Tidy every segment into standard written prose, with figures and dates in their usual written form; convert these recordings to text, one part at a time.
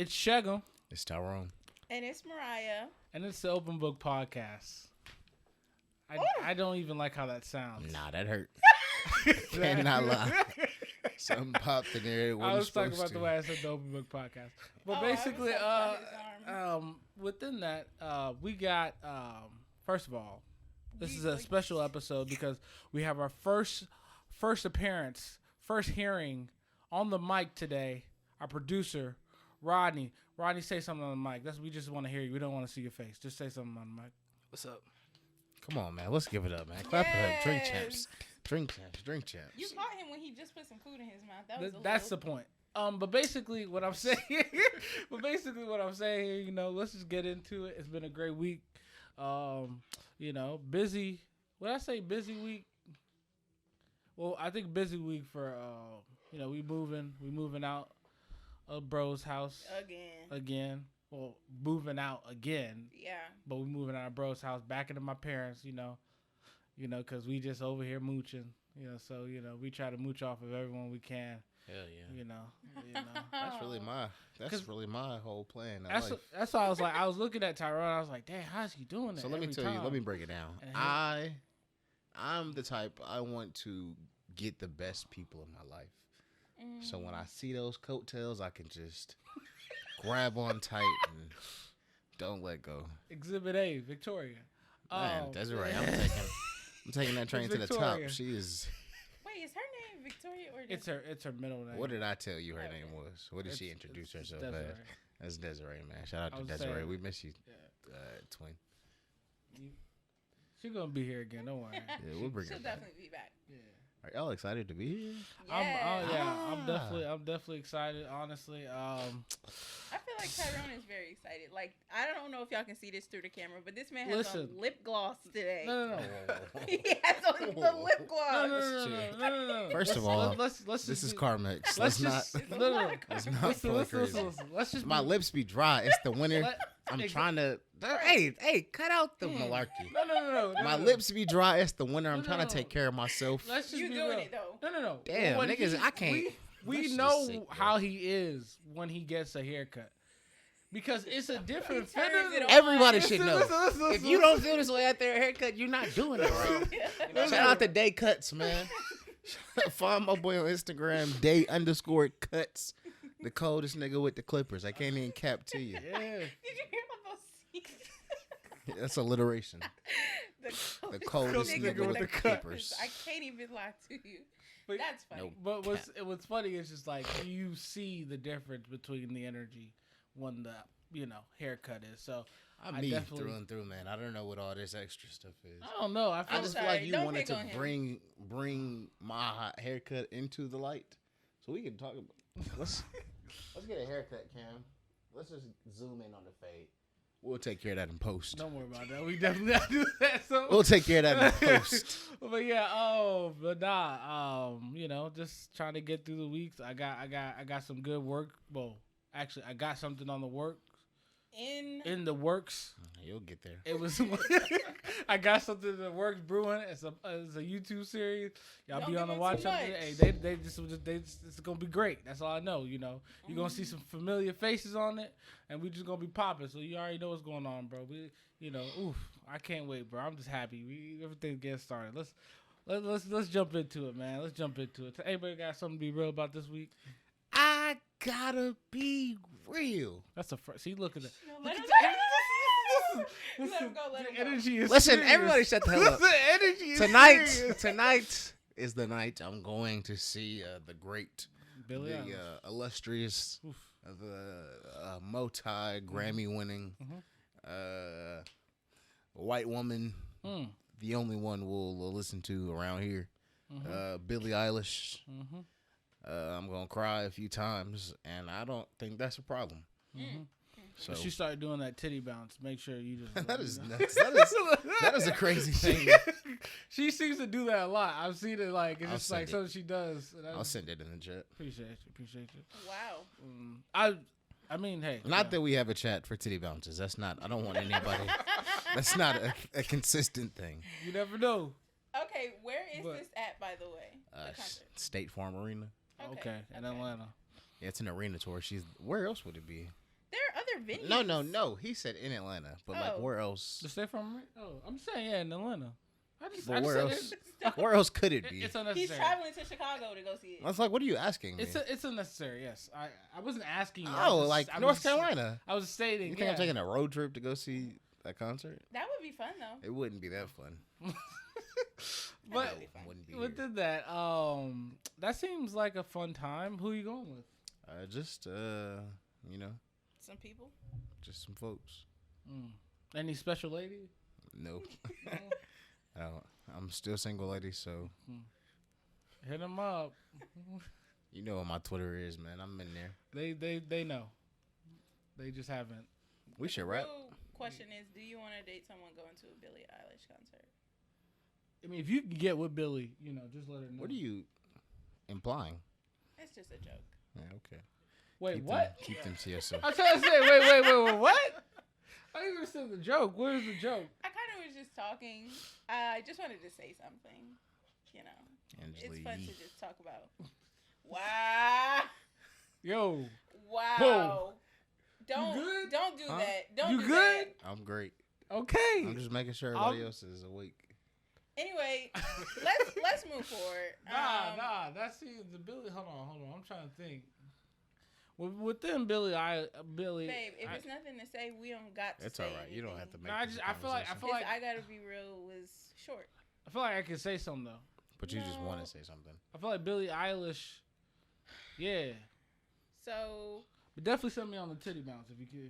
It's Shegum. It's Tyrone. And it's Mariah. And it's the Open Book Podcast. I don't even like how that sounds. That hurt. Cannot lie. Something popped in there. I was talking about the way I said the Open Book Podcast. But basically, within that, we got, first of all, this is a special episode because we have our first appearance, first hearing on the mic today. Our producer, Rodney. Rodney, say something on the mic. We just want to hear you. We don't want to see your face. Just say something on the mic. What's up? Come on, man. Let's give it up, man. Clap it up. Drink champs. Drink champs. You caught him when he just put some food in his mouth. That's the point. But basically what I'm saying here, you know, let's just get into it. It's been a great week. You know, busy. Would I say busy week? Well, I think busy week for you know, we moving out of bro's house again. Well, moving out again. Yeah. But we moving out of bro's house back into my parents, you know, because we just over here mooching, you know. So, you know, we try to mooch off of everyone we can. Hell yeah. You know. That's really my whole plan. That's why I was looking at Tyrone. I was like, damn, how's he doing that? So let me tell you. Let me break it down. I'm the type, I want to get the best people in my life. So when I see those coattails, I can just grab on tight and don't let go. Exhibit A, Victoria. Man, that's right. I'm taking that train to the top. She is. Wait, is her name Victoria or it's her middle name? What did I tell you her name was? What did she introduce herself as? That's Desiree, man. Shout out to Desiree. We miss you, twin. She's gonna be here again. Don't worry. Yeah, we'll bring her. She'll definitely be back. Yeah. Are y'all excited to be here? Yeah. I'm definitely excited. Honestly, I feel like Tyrone is very excited. Like, I don't know if y'all can see this through the camera, but this man has on lip gloss today. No. He has on the lip gloss. No. First of all, let's this is Carmex. Let's not crazy. Let's just my lips be dry. It's the winter. I'm trying to. Hey, cut out the malarkey. No. My lips be dry. It's the winter. I'm trying to take care of myself. Let's just you doing it though. No. Damn, niggas, I can't. We know how he is when he gets a haircut. Because it's a different fit. Everybody should know. If you don't feel this way after a haircut, you're not doing it right. Shout out to Day Cuts, man. Follow my boy on Instagram, Day_cuts. The coldest nigga with the clippers. I can't even cap to you. Yeah. Did you hear about those seats? That's alliteration. The coldest nigga with the clippers. I can't even lie to you. But, that's funny. But what's funny is just like you see the difference between the energy when the haircut is. So I'm me through and through, man. I don't know what all this extra stuff is. I don't know. I just feel like you wanted to bring my haircut into the light, so we can talk about. Let's get a haircut, Cam. Let's just zoom in on the fade. We'll take care of that in post. Don't worry about that. We definitely not do that. So we'll take care of that in post. But you know, just trying to get through the weeks. I got some good work. Well, actually, I got something on the work. In the works. You'll get there. It was. I got something in the works brewing. It's a YouTube series. Y'all be on the watch. Hey, it's gonna be great. That's all I know. You know, you're gonna see some familiar faces on it, and we just gonna be popping. So you already know what's going on, bro. I can't wait, bro. I'm just happy. Everything's getting started. Let's jump into it, man. Let's jump into it. Anybody got something to be real about this week? I gotta be real. That's the first. See, look at it. Let him go. Energy is Listen, serious. everybody shut the hell up. Energy is Tonight is the night I'm going to see the great, Billy illustrious, the multi-Grammy-winning white woman, the only one we'll listen to around here, Billie Eilish. I'm going to cry a few times, and I don't think that's a problem. So she started doing that titty bounce. Make sure you just. That is nuts. That is a crazy thing. She seems to do that a lot. I've seen it it's just like something she does. I'll send it in the chat. Appreciate you. Wow. I mean, hey. Not that we have a chat for titty bounces. That's not. I don't want anybody. That's not a consistent thing. You never know. Okay, where is this at, by the way? State Farm Arena. Okay, in Atlanta. Yeah, it's an arena tour. Where else would it be? venues. No. He said in Atlanta, but like where else? To stay from? Oh, I'm saying in Atlanta. But where else? Where else could it be? It's unnecessary. He's traveling to Chicago to go see it. I was like, what are you asking me? It's unnecessary. Yes, I wasn't asking you. North Carolina. I was stating. You think I'm taking a road trip to go see a concert? That would be fun though. It wouldn't be that fun. But within that, that seems like a fun time. Who are you going with? Just Some people. Just some folks. Any special lady? No. I'm still single, lady. So hit them up. You know what my Twitter is, man. I'm in there. They know. They just haven't. We should rap. The real question is, do you want to date someone going to a Billie Eilish concert? I mean, if you can get with Billie, just let her know. What are you implying? It's just a joke. Yeah, okay. Wait, what? Keep them to yourself. I'm trying to say, wait, what? I didn't understand the joke. What is the joke? I kind of was just talking. I just wanted to say something. Angela it's fun Yee. to just talk about. Wow. Yo. Wow. Whoa. Don't do that. Don't you do good? that. I'm great. Okay. I'm just making sure everybody else is awake. Anyway, let's move forward. Nah. That's the Billie. Hold on. I'm trying to think. Within Billie, Babe, if it's nothing to say, we don't got to. It's say all right. anything. You don't have to make. I feel like I Gotta Be Real was short. I feel like I can say something though. But you just want to say something. I feel like Billie Eilish. Yeah. So. But definitely send me on the titty bounce if you.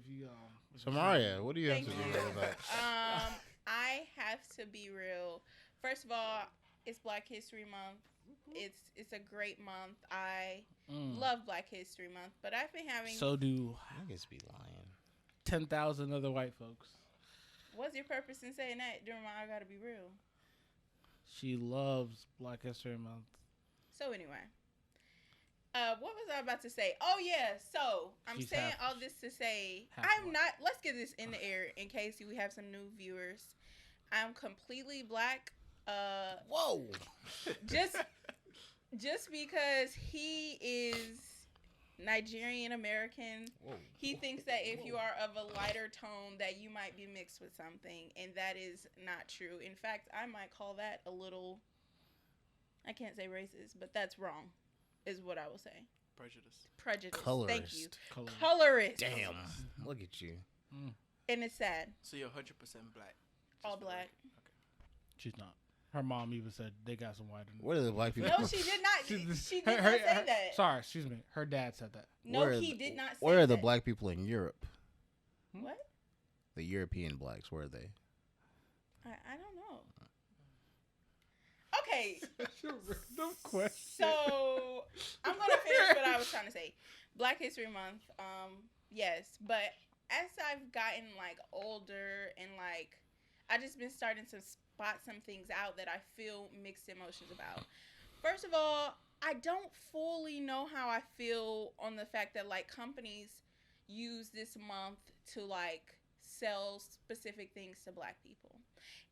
So Maria, what do you have to do with that? I have to be real. First of all, it's Black History Month. It's a great month. I love Black History Month, but I've been having. So do niggas be lying. 10,000 other white folks. What's your purpose in saying that during my I Gotta Be Real? She loves Black History Month. So anyway, what was I about to say? Oh yeah, so I'm saying all this to say I'm not. Let's get this in the air in case we have some new viewers. I'm completely black. Whoa. Just because he is Nigerian American, he thinks that if you are of a lighter tone that you might be mixed with something, and that is not true. In fact, I might call that a little, I can't say racist, but that's wrong, is what I will say. Prejudice. Colorist. Thank you. Colorist. Damn. Look at you. And it's sad. So you're 100% black. All black. Okay. She's not. Her mom even said they got some white in What are the black people? No, she did not. She did not say that. Sorry, excuse me. Her dad said that. No, he did not say that. Where are the black people in Europe? What? The European blacks, where are they? I don't know. Okay. That's your random question. So I'm gonna finish what I was trying to say. Black History Month, yes, but as I've gotten older and I just been starting to spot some things out that I feel mixed emotions about. First of all, I don't fully know how I feel on the fact that companies use this month to sell specific things to black people.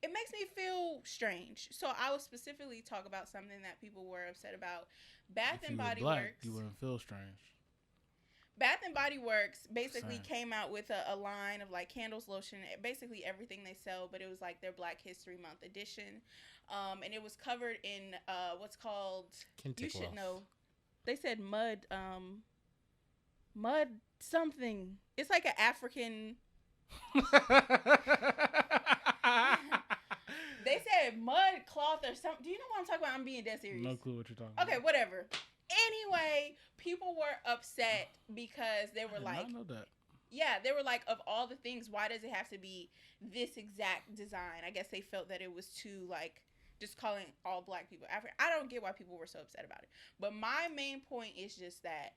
It makes me feel strange. So I will specifically talk about something that people were upset about. Bath and Body Works. You wouldn't feel strange. Bath and Body Works basically came out with a line of candles, lotion, basically everything they sell, but it was their Black History Month edition. And it was covered in what's called, you should know. They said mud something. It's like an African. They said mud cloth or something. Do you know what I'm talking about? I'm being dead serious. No clue what you're talking about. Okay, whatever. Anyway, people were upset because they were I know that. Yeah, they were of all the things, why does it have to be this exact design? I guess they felt that it was too just calling all black people African. I don't get why people were so upset about it. But my main point is just that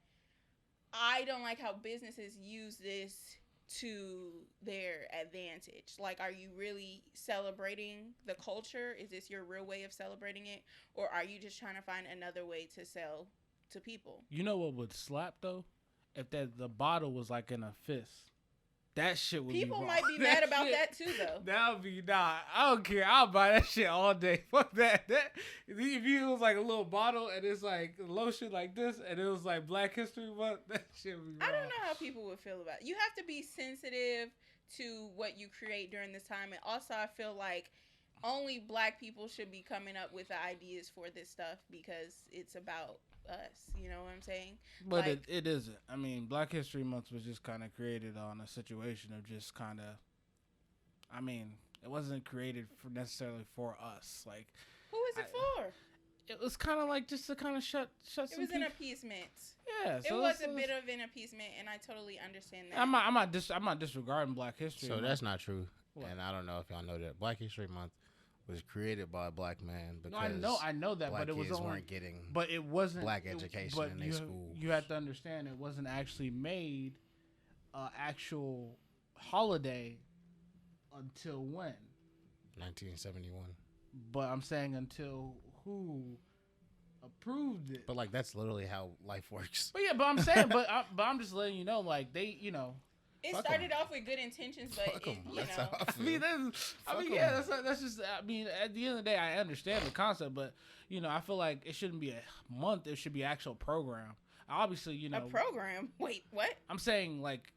I don't like how businesses use this to their advantage. Are you really celebrating the culture? Is this your real way of celebrating it? Or are you just trying to find another way to sell to people? You know what would slap though? If the bottle was in a fist. That shit would People be wrong. might be mad about that too, though. That would be I don't care. I'll buy that shit all day. Fuck that. If you was like a little bottle and it's like lotion like this and it was like Black History Month, that shit would be wrong. I don't know how people would feel about it. You have to be sensitive to what you create during this time, and also I feel like only Black people should be coming up with the ideas for this stuff because it's about us. You know what I'm saying? But like, it isn't. I mean, Black History Month was just kind of created on a situation of just kind of. I mean, it wasn't created for necessarily for us. Like, who is it for? It was kind of like just to kind of shut. It was an appeasement. Yeah, so it was a bit of an appeasement, and I totally understand that. I'm not disregarding Black History. So that's not true. What? And I don't know if y'all know that Black History Month was created by a Black man because I know that, Black but it was kids only, weren't getting but it wasn't Black education in their schools. You have to understand, it wasn't actually made actual holiday until when? 1971. But I'm saying until who approved it? But like that's literally how life works. But yeah, but I'm saying, but I'm just letting you know, like they, you know. It started off with good intentions, but you know. That's just. I mean, at the end of the day, I understand the concept, but you know, I feel like it shouldn't be a month. It should be an actual program. Obviously, you know, a program. Wait, what? I'm saying like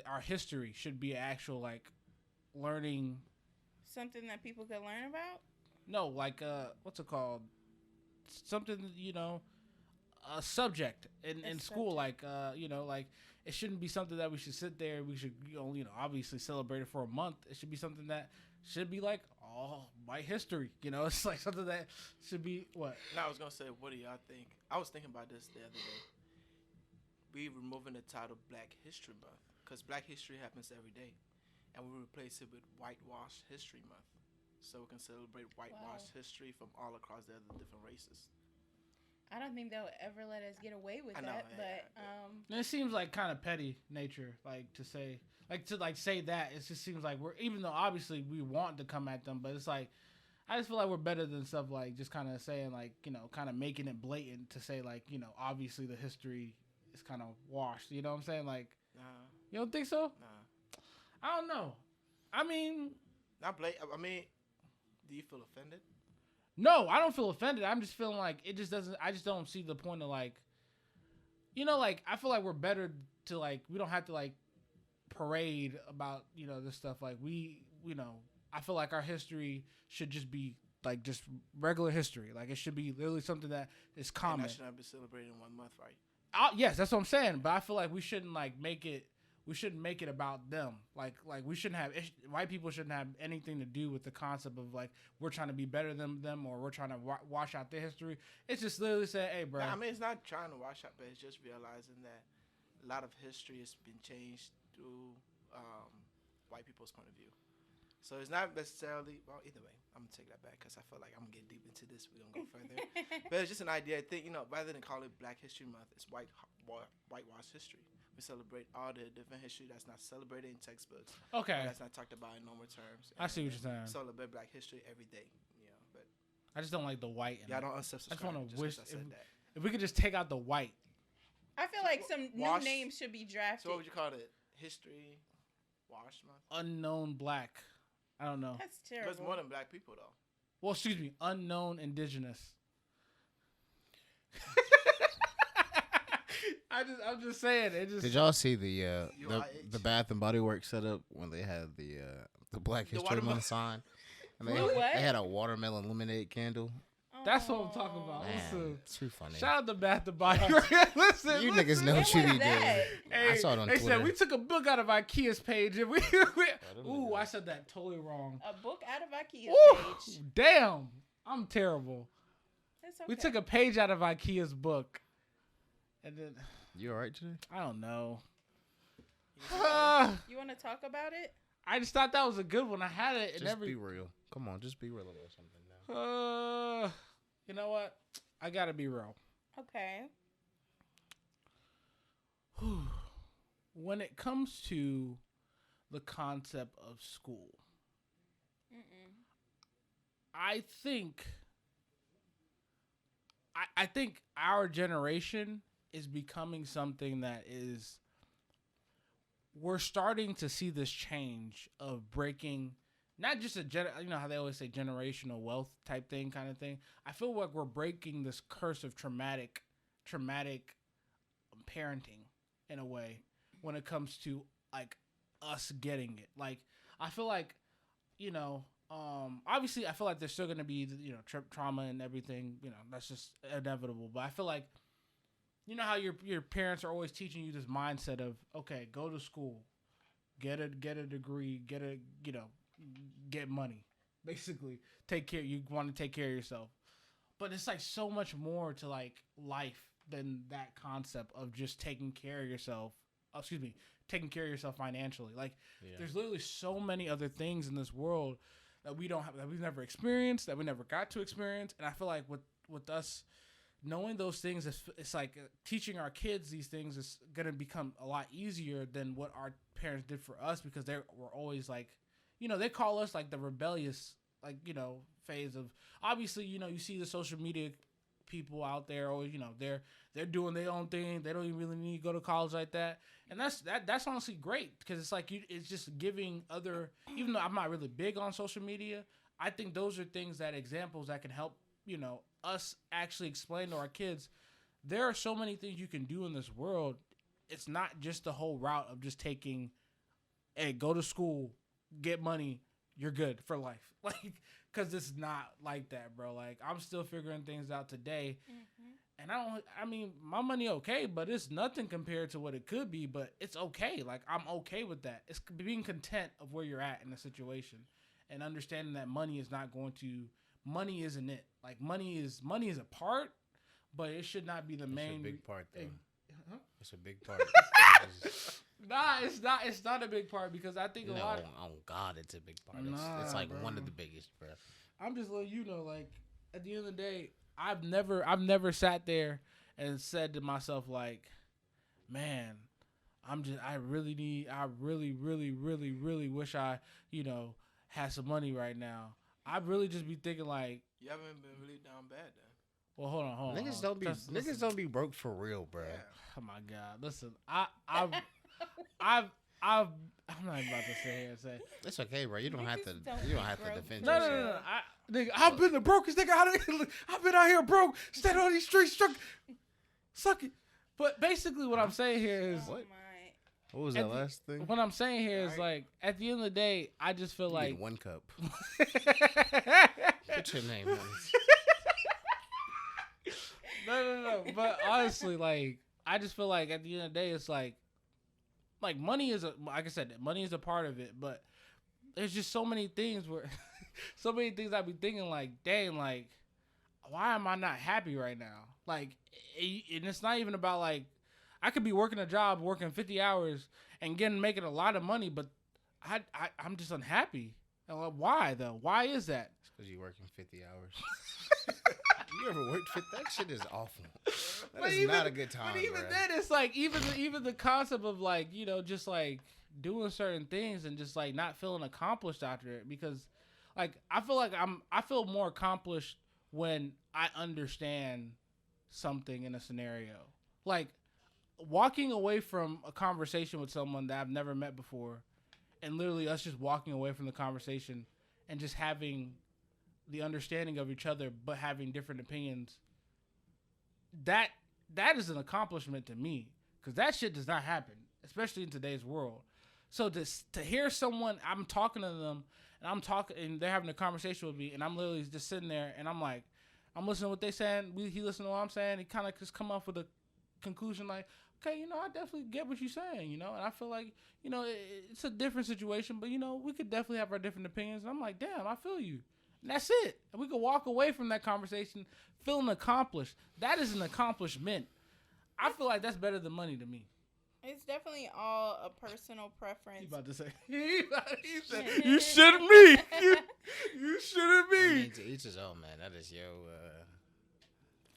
our history should be actual like learning. Something that people could learn about. No, like what's it called? Something, you know, a subject in school, like you know, like. It shouldn't be something that we should sit there. We should, you know, obviously celebrate it for a month. It should be something that should be like, oh, white history. You know, it's like something that should be what? No, I was gonna say, what do y'all think? I was thinking about this the other day. We removing the title Black History Month because Black History happens every day, and we replace it with Whitewash History Month, so we can celebrate whitewash history from all across the other different races. I don't think they'll ever let us get away with that, but And it seems like kind of petty nature, like to say that. It just seems like we're, even though obviously we want to come at them, but it's like I just feel like we're better than stuff like just kind of saying like, you know, kind of making it blatant to say like, you know, obviously the history is kind of washed. You know what I'm saying? Like, you don't think so? Nah. I don't know. I mean, I mean, do you feel offended? No, I don't feel offended. I'm just feeling like it just doesn't. I just don't see the point of like, you know, like I feel like we're better to like we don't have to like parade about, you know, this stuff. Like we, you know, I feel like our history should just be like just regular history. Like it should be literally something that is common. And that should not be celebrated in 1 month, right? Yes, that's what I'm saying. But I feel like we shouldn't like make it. We shouldn't make it about them. Like we shouldn't have white people shouldn't have anything to do with the concept of like we're trying to be better than them or we're trying to wash out their history. It's just literally saying, hey, bro. No, I mean, it's not trying to wash out, but it's just realizing that a lot of history has been changed through white people's point of view. So it's not necessarily, well, either way, I'm going to take that back because I feel like I'm going to get deep into this. We're going to go further. But it's just an idea. I think, you know, rather than call it Black History Month, it's whitewash history. We celebrate all the different history that's not celebrated in textbooks. Okay. That's not talked about in normal terms. I see what you're saying. Celebrate Black history every day. You know, but I just don't like the white. Yeah, I don't unsubscribe. I just want to wish that. If we could just take out the white. I feel like some new names should be drafted. So what would you call it? History Wash Month? Unknown Black. I don't know. That's terrible. But it's more than Black people, though. Well, excuse me. Unknown Indigenous. I'm just saying. It just. Did y'all see the Bath and Body Works setup when they had the Black History Month sign? And they had a watermelon lemonade candle. That's what I'm talking about. Man, it's too funny. Shout out to Bath and Body Works. Listen, you niggas know what you be doing. Hey, I saw it on Twitter. They said we took a book out of Ikea's page and we ooh, I said that totally wrong. A book out of Ikea's page. Damn, I'm terrible. It's okay. We took a page out of Ikea's book, and then you all right today? I don't know. You want to talk about it? I just thought that was a good one. I had it. Just be real. Come on, just be real about something now. You know what? I gotta be real. Okay. When it comes to the concept of school, I think our generation is becoming something that is we're starting to see this change of breaking, not just you know how they always say generational wealth type thing kind of thing. I feel like we're breaking this curse of traumatic parenting in a way when it comes to like us getting it. Like I feel like, you know, obviously I feel like there's still going to be, you know, trauma and everything, you know, that's just inevitable. But I feel like, you know how your parents are always teaching you this mindset of, okay, go to school, get a degree, get money, basically you want to take care of yourself. But it's like so much more to like life than that concept of just taking care of yourself. Taking care of yourself financially. Like there's literally so many other things in this world that we don't have, that we've never experienced, that we never got to experience. And I feel like with us knowing those things, it's like teaching our kids these things is going to become a lot easier than what our parents did for us, because they were always like, you know, they call us like the rebellious, like, you know, phase of, obviously, you know, you see the social media people out there, or, you know, they're doing their own thing. They don't even really need to go to college like that. And that's honestly great, because it's like it's just giving other, even though I'm not really big on social media, I think those are examples that can help, you know, us actually explain to our kids, there are so many things you can do in this world. It's not just the whole route of just taking, hey, go to school, get money, you're good for life. Like, because it's not like that, bro. Like, I'm still figuring things out today. And I mean, my money okay, but it's nothing compared to what it could be, but it's okay. Like, I'm okay with that. It's being content of where you're at in the situation and understanding that money isn't it. Like, money is a part, but it should not be the main. It's a big part, though. Huh? It's a big part. Nah, it's not a big part, because I think a lot of... Oh, God, it's a big part. Nah, it's like bro. one of the biggest, bro. I'm just letting you know, like, at the end of the day, I've never sat there and said to myself, like, man, I really, really wish I, you know, had some money right now. I'd really just be thinking, like, You haven't been really down bad then. well, hold on. Niggas don't be broke for real, bro. Yeah. Oh my God! Listen, I'm not even about to sit here and say. It's okay, bro. You don't have to defend No. yourself. Nigga, I've been the brokest nigga I've been out here broke, standing on these streets, suck it. But basically, what I'm saying here is, What was that last thing? what I'm saying here is, like, at the end of the day, I just feel You like need 1 cup. Put your name on it. No. But honestly, like, I just feel like at the end of the day, it's like money is like I said, money is a part of it, but there's just so many things I be thinking, like, dang, like, why am I not happy right now? Like, and it's not even about, like, I could be working a job, working 50 hours and making a lot of money, but I'm just unhappy. And like, why though? Why is that? It's because you're working 50 hours. You ever worked 50? That shit is awful. That is not a good time, But even bro. then, it's like, even the concept of, like, you know, just like doing certain things and just like not feeling accomplished after it, because like I feel more accomplished when I understand something in a scenario. Like, walking away from a conversation with someone that I've never met before, and literally us just walking away from the conversation and just having the understanding of each other, but having different opinions, that is an accomplishment to me, because that shit does not happen, especially in today's world. So to hear someone, I'm talking to them, and they're having a conversation with me, and I'm literally just sitting there, and I'm like, I'm listening to what they saying, he listening to what I'm saying, he kind of just come up with a conclusion like, okay, you know, I definitely get what you're saying, you know, and I feel like, you know, it's a different situation, but, you know, we could definitely have our different opinions, and I'm like, damn, I feel you. And that's it. And we could walk away from that conversation feeling accomplished. That is an accomplishment. I feel like that's better than money to me. It's definitely all a personal preference. He about to say, he said, you shouldn't be. You shouldn't be. I mean, to each his own, man. That is your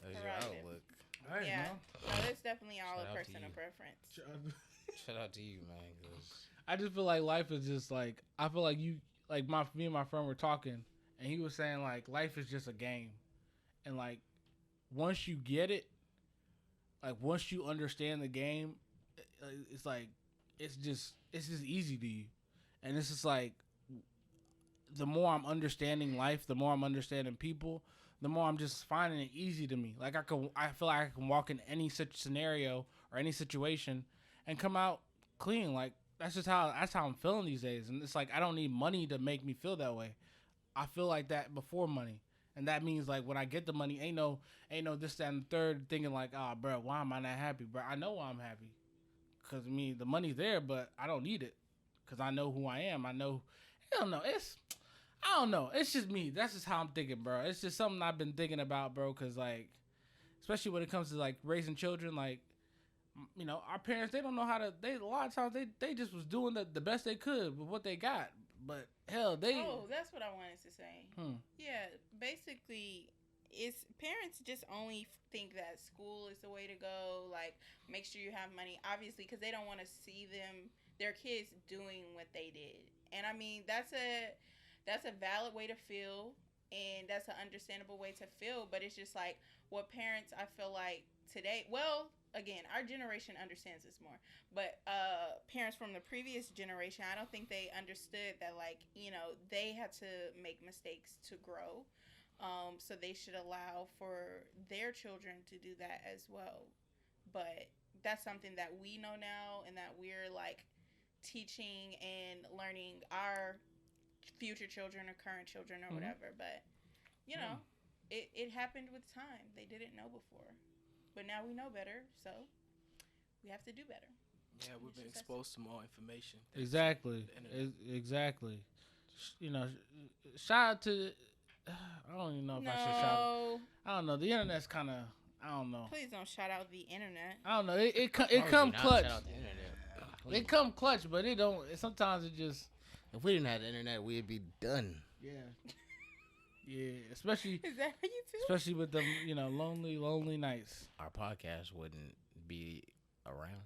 outlook. Right, yeah, no? no, it's definitely all Shout a out to personal you. preference. Shout out to you, man. 'Cause I just feel like life is just like, I feel like me and my friend were talking, and he was saying, like, life is just a game. And, like, once you get it, like, once you understand the game, it's like, it's just easy to you, and it's just like the more I'm understanding life, the more I'm understanding people, the more I'm just finding it easy to me. Like I feel like I can walk in any such scenario or any situation and come out clean. Like that's how I'm feeling these days. And it's like I don't need money to make me feel that way. I feel like that before money. And that means like when I get the money, ain't no this, that, and the third thinking like, oh, bro, why am I not happy, bro? I know why I'm happy. Because, I mean, the money's there, but I don't need it. Because I know who I am. I don't know. I don't know. It's just me. That's just how I'm thinking, bro. It's just something I've been thinking about, bro. Because, like, especially when it comes to, like, raising children, like, you know, our parents, they don't know how to, a lot of times, they just was doing the best they could with what they got. But, hell, Oh, that's what I wanted to say. Yeah, basically, parents just only think that school is the way to go. Like, make sure you have money, obviously, because they don't want to see their kids doing what they did. And, I mean, that's a valid way to feel, and that's an understandable way to feel. But it's just like what parents, I feel like, today, well, again, our generation understands this more, but parents from the previous generation, I don't think they understood that, like, you know, they had to make mistakes to grow, so they should allow for their children to do that as well. But that's something that we know now, and that we're like teaching and learning our future children or current children or whatever. But you know, it happened with time. They didn't know before. But now we know better, so we have to do better. Yeah, we've been exposed to more information. Exactly. Exactly. You know, shout out to, I don't even know if I should shout out. I don't know. The internet's kind of, I don't know. Please don't shout out the internet. I don't know. It come clutch. It come clutch, but it don't. Sometimes it just. If we didn't have the internet, we'd be done. Yeah. Yeah, especially. Is that how you feel? Especially with them, you know, lonely nights. Our podcast wouldn't be around.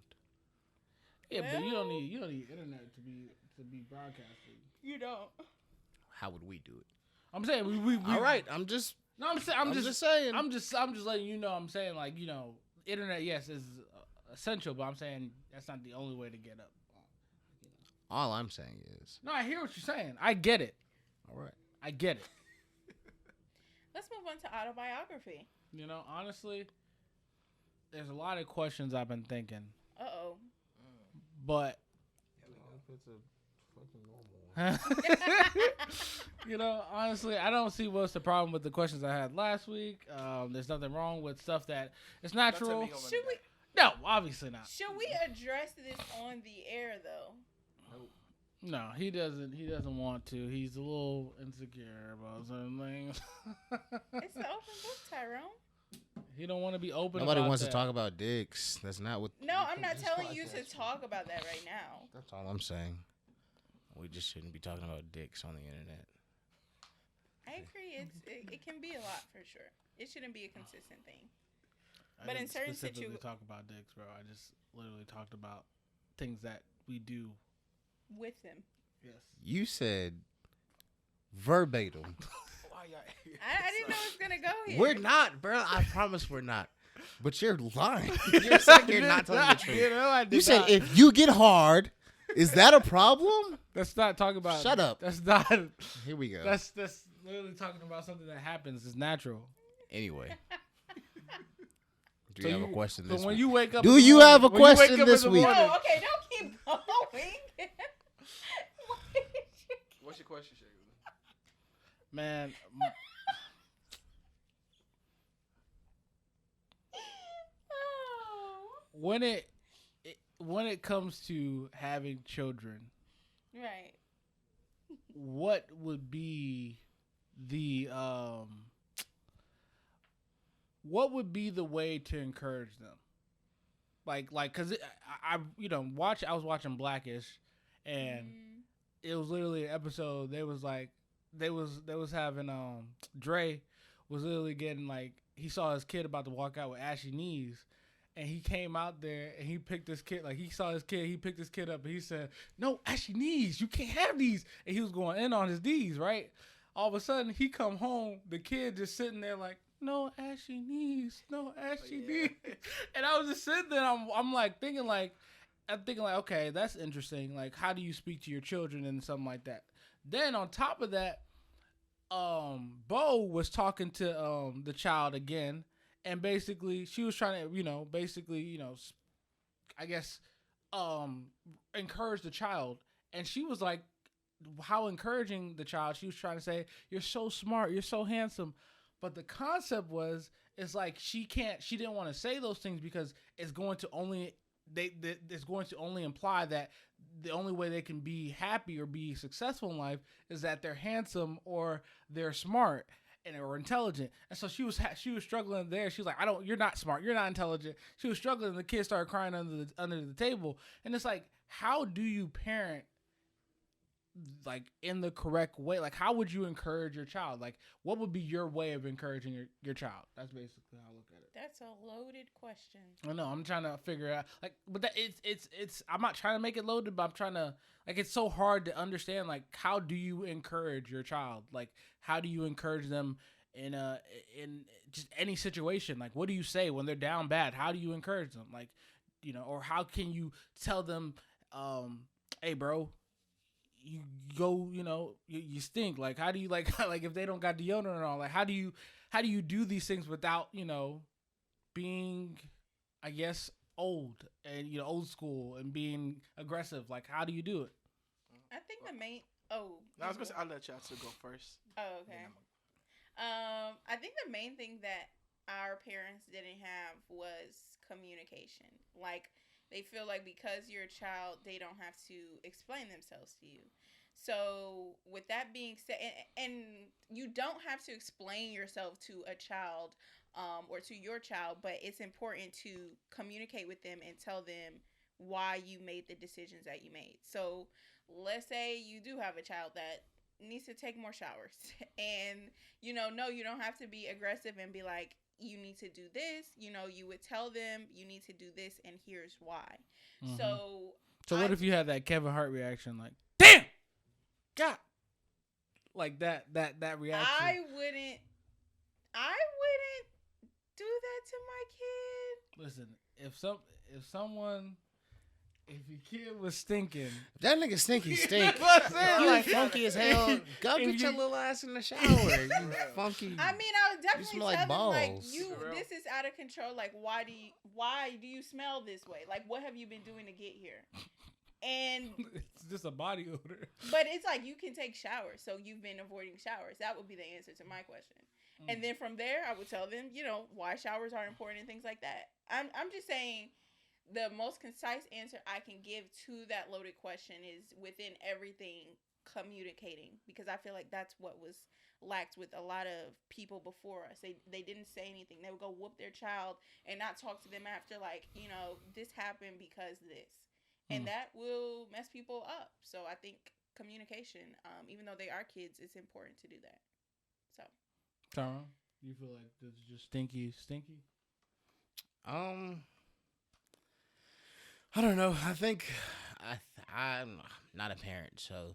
Yeah, well, but you don't need internet to be broadcasted. You don't. How would we do it? I'm saying we all right. I'm just saying. I'm just letting you know. I'm saying, like, you know, internet, yes, is essential, but I'm saying that's not the only way to get up. All I'm saying is. No, I hear what you're saying. I get it. All right. I get it. Let's move on to autobiography. You know, honestly, there's a lot of questions I've been thinking. Uh-oh. But you know, honestly, I don't see what's the problem with the questions I had last week. There's nothing wrong with stuff that it's natural. Should we? No, obviously not. Should we address this on the air though? No, he doesn't. He doesn't want to. He's a little insecure about certain things. It's an open book, Tyrone. He don't want to be open. Nobody wants to talk about dicks. That's not what. No, I'm not telling you to talk about that right now. That's all I'm saying. We just shouldn't be talking about dicks on the internet. I agree. It can be a lot for sure. It shouldn't be a consistent thing. But in certain situations, talk about dicks, bro. I just literally talked about things that we do with him. Yes. You said verbatim. I didn't know it was gonna go here. We're not, bro. I promise we're not. But you're lying. You're saying you're not telling the truth. You know, you said if you get hard, is that a problem? That's not talking about. Shut up. That's not. Here we go. That's literally talking about something that happens. It's natural. Anyway. Do you have a question this week? When you wake up, do you have a question this week? No, okay, don't keep going. What's your question, Shay? Man. When it comes to having children, right? What would be the way to encourage them? Like, cause I was watching Blackish, and it was literally an episode. They was having Dre was literally getting, like, he saw his kid about to walk out with ashy knees, and he came out there and he picked this kid, like, he saw his kid, he picked this kid up and he said, "No, ashy knees, you can't have these," and he was going in on his knees, right? All of a sudden he come home, the kid just sitting there like, "No ashy knees, no ashy knees," and I was just sitting there, I'm like thinking, like, I'm thinking like, okay, that's interesting. Like, how do you speak to your children and something like that? Then on top of that, Bo was talking to the child again, and basically she was trying to, I guess, encourage the child, and she was like, how encouraging the child. She was trying to say, "You're so smart, you're so handsome," but the concept was, it's like she didn't want to say those things because it's going to only it's going to only imply that the only way they can be happy or be successful in life is that they're handsome or they're smart and or intelligent. And so she was struggling there. She was like, you're not smart, you're not intelligent. She was struggling. The kid started crying under the table, and it's like, how do you parent like in the correct way? Like, how would you encourage your child? Like, what would be your way of encouraging your child? That's basically how I look at it. That's a loaded question. I know. I'm trying to figure it out. Like, but that it's. I'm not trying to make it loaded, but I'm trying to, like, it's so hard to understand. Like, how do you encourage your child? Like, how do you encourage them in just any situation? Like, what do you say when they're down bad? How do you encourage them? Like, or how can you tell them, hey, bro, you go, you stink. Like, how do you like if they don't got deodorant and all, like, how do you do these things without, being, I guess, old and, old school and being aggressive? Like, how do you do it? I think the main. I was gonna say, I'll let y'all two go first. Oh, okay. I think the main thing that our parents didn't have was communication. Like, they feel like because you're a child, they don't have to explain themselves to you. So with that being said, and you don't have to explain yourself to a child or to your child, but it's important to communicate with them and tell them why you made the decisions that you made. So let's say you do have a child that needs to take more showers and, no, you don't have to be aggressive and be like, you need to do this, you would tell them you need to do this and here's why. Mm-hmm. So what if you had that Kevin Hart reaction, like, damn, God, like that reaction? I wouldn't do that to my kid. Listen, if your kid was stinking, if that nigga stinky stink. You like, funky as hell. Go get your little ass in the shower. You funky. I mean, I would definitely smell like tell them, balls. like, this is out of control. Like, why do you smell this way? Like, what have you been doing to get here? And it's just a body odor. But it's like, you can take showers, so you've been avoiding showers. That would be the answer to my question. And then from there, I would tell them, why showers are important and things like that. I'm just saying, the most concise answer I can give to that loaded question is, within everything, communicating, because I feel like that's what was lacked with a lot of people before us. They didn't say anything. They would go whoop their child and not talk to them after, like, this happened because this. And that will mess people up. So I think communication, even though they are kids, it's important to do that. So, Tara, you feel like this is just stinky? I don't know. I think I'm not a parent, so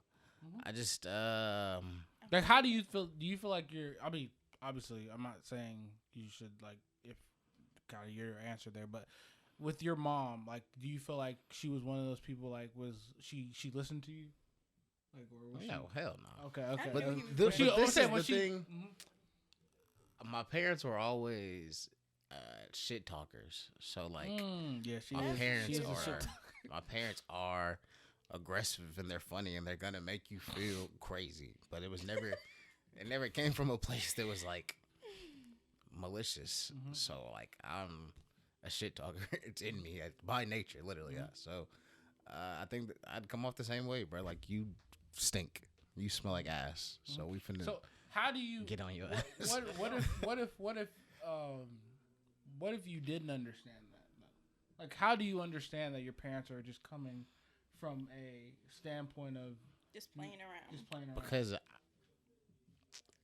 I just like, how do you feel? Do you feel like you're? I mean, obviously, I'm not saying you should, like, if kind of your answer there, but with your mom, like, do you feel like she was one of those people? Like, was she listened to you? Like, or was no, hell no. Okay. But this is the thing. My parents were always shit talkers, so like, my parents are aggressive and they're funny and they're gonna make you feel crazy. But it never came from a place that was like malicious. So like, I'm a shit talker. It's in me by nature, literally. Yeah. So I think that I'd come off the same way, bro. Like, you stink. You smell like ass. So we finna. So how do you get on your ass? What if you didn't understand that? Like, how do you understand that your parents are just coming from a standpoint of just playing around? Because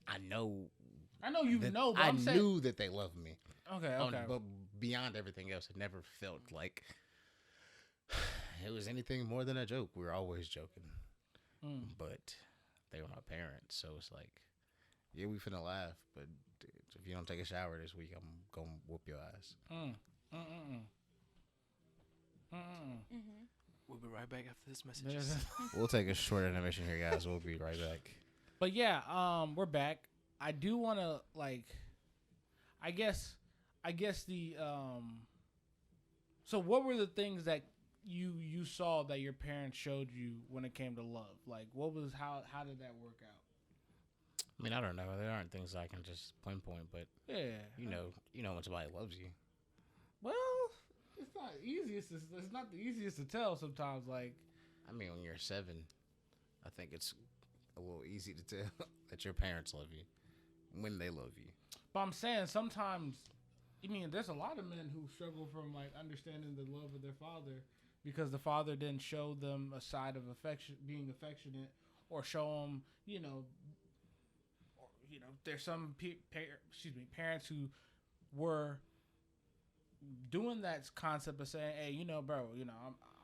I know. But I knew that they loved me. Okay. But beyond everything else, it never felt like it was anything more than a joke. We were always joking. But they were my parents, so it's like, yeah, we finna laugh, but if you don't take a shower this week, I'm gonna whoop your ass. We'll be right back after this message. We'll take a short intermission here, guys. We'll be right back. But yeah, we're back. I do want to I guess the So what were the things that you saw that your parents showed you when it came to love? Like, what was how did that work out? I mean, I don't know. There aren't things I can just pinpoint, but Yeah, you know when somebody loves you. well, it's not easiest. It's not the easiest to tell sometimes. Like, I mean, when you're 7, I think it's a little easy to tell that your parents love you when they love you. but I'm saying sometimes. I mean, there's a lot of men who struggle from like understanding the love of their father because the father didn't show them a side of affection, being affectionate, or show them, there's some parents who were doing that concept of saying, hey, bro,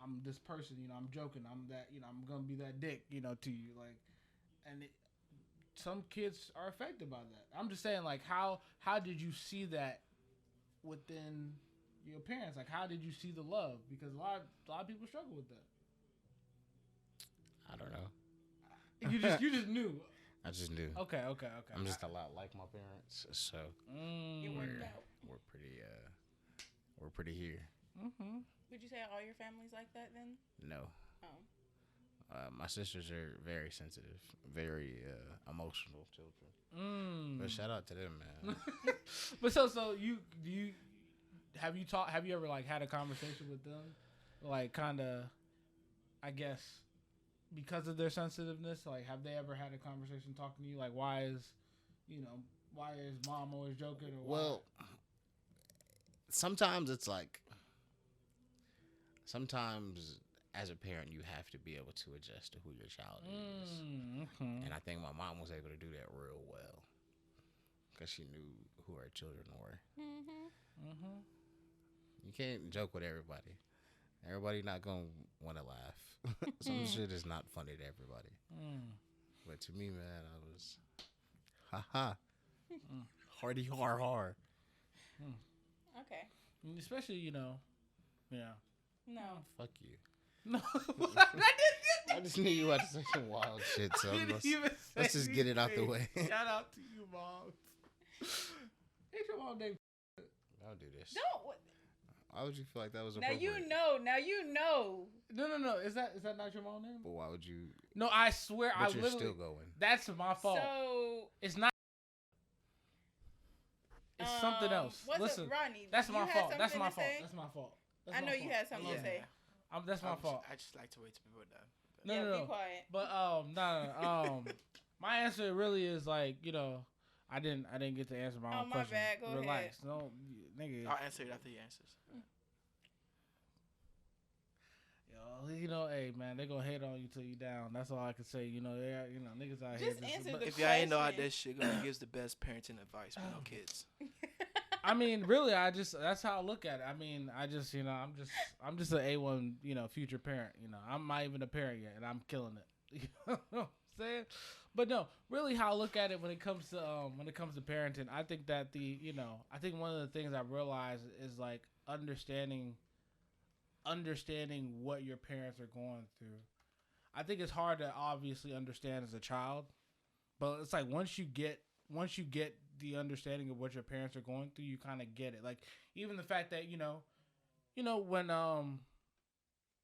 I'm this person, I'm joking, I'm that, I'm gonna be that dick, to you, like, and some kids are affected by that. I'm just saying, like, how did you see that within your parents? Like, how did you see the love? Because a lot of people struggle with that. I don't know. You just knew. I just knew. Okay. I'm just a lot like my parents, so It worked out. we're pretty here. Mm-hmm. Would you say all your family's like that then? No. Oh. My sisters are very sensitive, very emotional children. But shout out to them, man. But so have you ever like had a conversation with them, like kind of, I guess, because of their sensitiveness? Like, have they ever had a conversation talking to you? Like, why is mom always joking? Or Well, sometimes it's like, as a parent, you have to be able to adjust to who your child is. Mm-hmm. And I think my mom was able to do that real well because she knew who her children were. Mm-hmm. You can't joke with everybody. Everybody not going to want to laugh. Some shit is not funny to everybody. But to me, man, I was, ha-ha. Hardy har. Okay. Especially, yeah. No. Fuck you. No, I just knew you had to say some wild shit, so let's just get it out the way. Shout out to you, mom. Ain't your mom named? Don't do this. Don't. Why would you feel like that was Now appropriate? Now you know. No. Is that not your mom's name? But why would you? No, I swear, But I you're literally. still going. That's my fault. So It's not. It's something else. What's Listen, up, Ronnie? that's You my had fault. That's something my to fault. say? That's my fault. I know you had something to say. That's my fault. I just like to wait till people are done. No. Be quiet. But no. My answer really is like, I didn't get to answer my own my question. bad. Go Relax. ahead. No, nigga. I'll answer it after he answers. Hey man, they gonna hate on you till you down. That's all I can say. Niggas out Just here. answer the If y'all ain't know how question. that shit goes, gives the best parenting advice for no kids. I mean, really, that's how I look at it. I mean, I'm just an A1, future parent. I'm not even a parent yet, and I'm killing it. You know what I'm saying? But no, really, how I look at it when it comes to parenting, I think that I think one of the things I realized is like understanding what your parents are going through. I think it's hard to obviously understand as a child, but it's like once you get the understanding of what your parents are going through, you kind of get it. Like even the fact that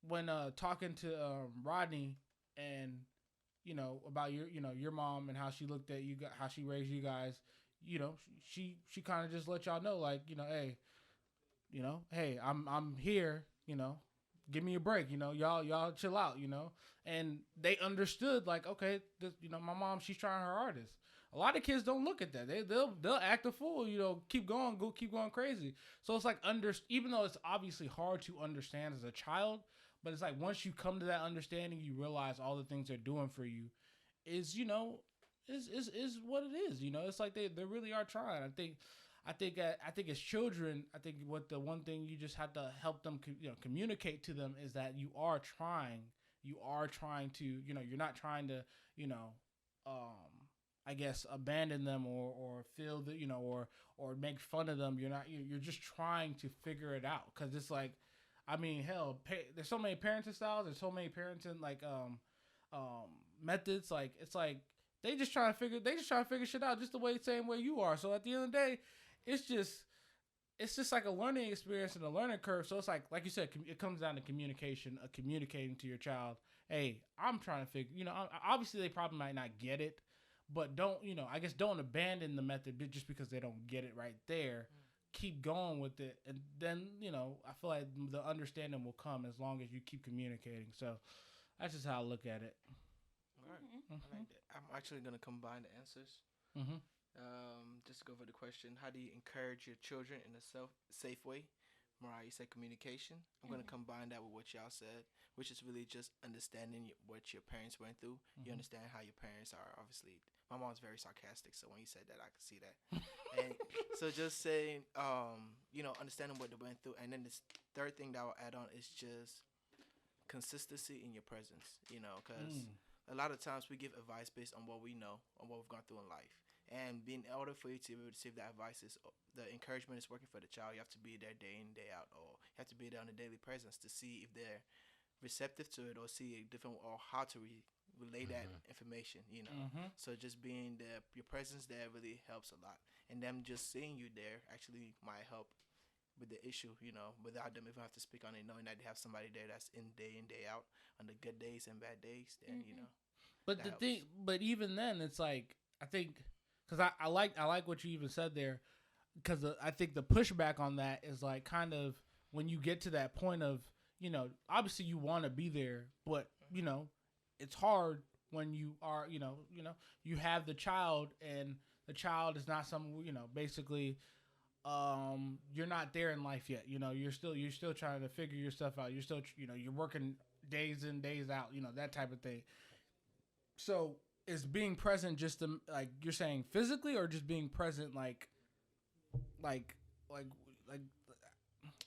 when talking to Rodney and about your mom and how she looked at you, how she raised you guys, she kind of just let y'all know like hey, I'm here, give me a break, y'all chill out, and they understood like, okay, this, my mom, she's trying her hardest. A lot of kids don't look at that. They'll act a fool, keep going crazy. So it's like even though it's obviously hard to understand as a child, but it's like once you come to that understanding, you realize all the things they're doing for you is what it is. It's like they really are trying. I think as children, I think what the one thing you just have to help them communicate to them is that you are trying to, you're not trying to, I guess abandon them or feel that, or make fun of them. You're just trying to figure it out. Cause it's like, I mean, hell, there's so many parenting styles. There's so many parenting methods. Like it's like they just trying to figure shit out just the same way you are. So at the end of the day, it's just like a learning experience and a learning curve. So it's like you said, it comes down to communication, communicating to your child. Hey, I'm trying to figure. Obviously they probably might not get it, but don't abandon the method just because they don't get it right there. Keep going with it, and then I feel like the understanding will come as long as you keep communicating. So that's just how I look at it. All right. I like that. I'm actually gonna combine the answers. Just to go over the question: how do you encourage your children in a safe way? Mariah, you said communication. I'm gonna combine that with what y'all said, which is really just understanding what your parents went through. You understand how your parents are. Obviously, my mom's very sarcastic, so when you said that, I could see that. And so just saying, understanding what they went through, and then this third thing that I'll add on is just consistency in your presence. Because a lot of times we give advice based on what we know, on what we've gone through in life. And in order for you to be able to see if that advice the encouragement is working for the child, you have to be there day in, day out, or you have to be there on a daily presence to see if they're receptive to it or see a different or how to relay that information. So just being there, your presence there really helps a lot, and them just seeing you there actually might help with the issue. Without them even have to speak on it, knowing that they have somebody there that's in day out on the good days and bad days. Then But but even then, it's like I think. Because I like what you even said there, because I think the pushback on that is like kind of when you get to that point of obviously you want to be there, but it's hard when you are you have the child and the child is not some basically you're not there in life yet. You're still trying to figure your stuff out. You're still you're working days in days out. That type of thing. So. Is being present just to, like you're saying physically, or just being present like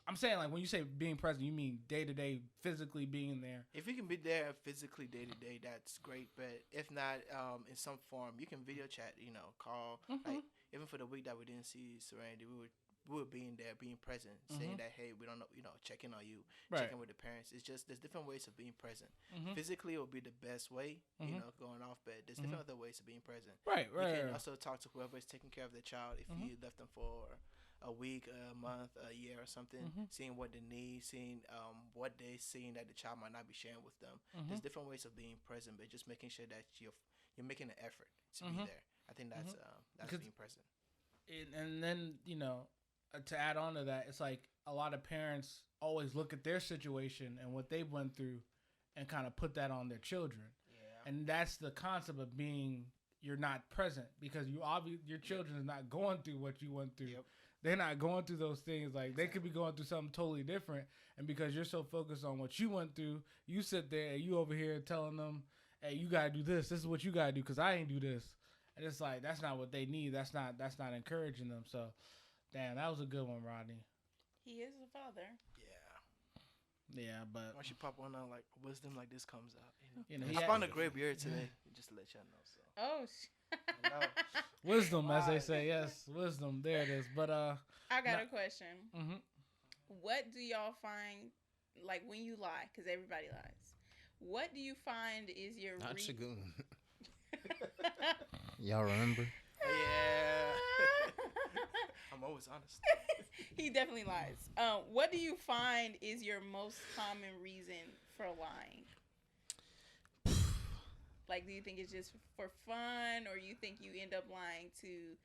I'm saying, like when you say being present, you mean day to day physically being there? If you can be there physically day to day, that's great. But if not, in some form, you can video chat. Call. Like even for the week that we didn't see Serenity, we were being there, being present, saying that, hey, we don't know, checking on you, checking with the parents. It's just there's different ways of being present. Physically, it will be the best way, going off, but there's different other ways of being present. Right. You can also talk to whoever is taking care of the child if you left them for a week, a month, a year, or something, seeing what they need, seeing what they're seeing that the child might not be sharing with them. There's different ways of being present, but just making sure that you're making an effort to be there. I think that's being present. And then to add on to that, it's like a lot of parents always look at their situation and what they went through and kind of put that on their children. Yeah. And that's the concept of you're not present, because your children is not going through what you went through. Yep. They're not going through those things. Like they could be going through something totally different. And because you're so focused on what you went through, you sit there and you over here telling them, hey, you got to do this. This is what you got to do, because I ain't do this. And it's like, that's not what they need. That's not encouraging them. So, damn, that was a good one, Rodney. He is a father. Yeah, but once you pop one out, like wisdom like this comes out. I found a great beard today, just to let y'all know. So. Oh, wisdom, as they say. Yes, wisdom. There it is. But I got a question. What do y'all find, like when you lie? Because everybody lies. What do you find is your not Shagun? Y'all remember? Yeah. I'm always honest. He definitely lies. What do you find is your most common reason for lying? Like, do you think it's just for fun, or you think you end up lying to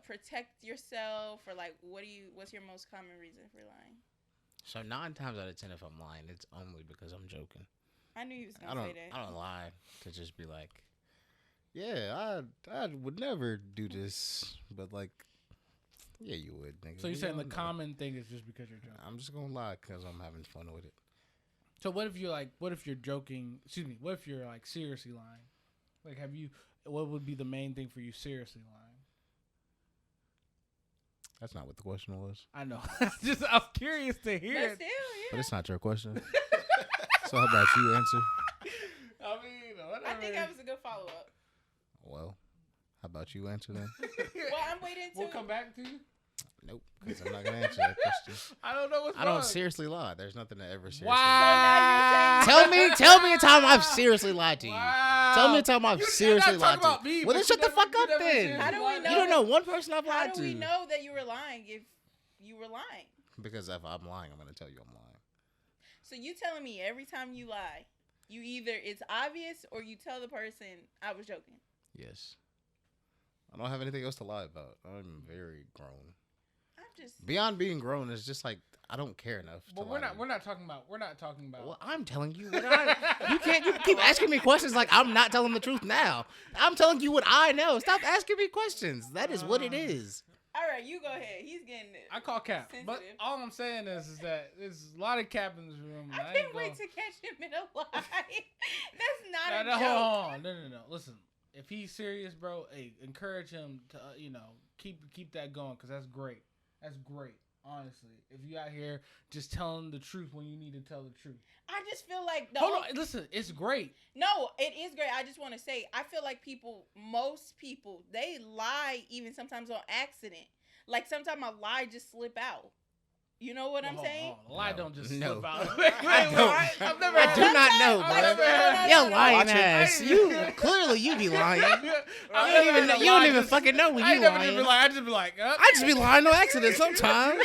protect yourself, or like, what's your most common reason for lying? So 9 times out of 10, if I'm lying, it's only because I'm joking. I knew you was gonna say that. I don't lie to just be like, yeah, I would never do this, but like, yeah, you would, nigga. So you're saying the common thing is just because you're joking? I'm just gonna lie because I'm having fun with it. So what if you're joking? Excuse me. What if you're like seriously lying? Like, what would be the main thing for you seriously lying? That's not what the question was. I know. I'm curious to hear it. Still, yeah. But it's not your question. So how about you answer? I mean, whatever. I think that was a good follow-up. Well, how about you answer then? Well, I'm waiting to... We'll come back to you? Nope, because I'm not gonna answer that question. I don't know what's I wrong. don't seriously lie. There's nothing to ever seriously Wow. lie. Tell me a time I've seriously lied to you. Wow. Tell me a time I've seriously lied to about you. me, Well, then but shut you the fuck never- up you never then. How do we know? You don't know one person I've How lied do to. we know that you were lying if you were lying? Because if I'm lying, I'm gonna tell you I'm lying. So you telling me every time you lie, you either it's obvious or you tell the person I was joking. Yes. I don't have anything else to lie about. I'm very grown. I'm just Beyond being grown is just like I don't care enough. But to we're lie to not. you. We're not talking about. We're not talking about. Well, I'm telling you what you can't. You keep asking me questions like I'm not telling the truth now. I'm telling you what I know. Stop asking me questions. That is what it is. all right. You go ahead. He's getting it. I call cap. But Sensitive. all I'm saying is that there's a lot of cap in this room. and I ain't can't wait gonna- to catch him in a lie. That's not No, a no, joke. hold on. No. Listen, if he's serious, bro, hey, encourage him to, keep that going because that's great. That's great. Honestly, if you out here just telling the truth when you need to tell the truth. I just feel like Hold on, listen, it's great. No, it is great. I just want to say, I feel like most people, they lie even sometimes on accident. Like sometimes a lie just slip out. You know what I'm saying? The lie No. don't just No. slip out. I don't. I've never I had do that. not know, I've never bro. had Yo, no, no. lying Watch it. ass. You clearly you be lying. I've You never don't even had know, a you don't lie even just- fucking know when I you never lying. just be like, I just be like, I just be lying on accident sometimes.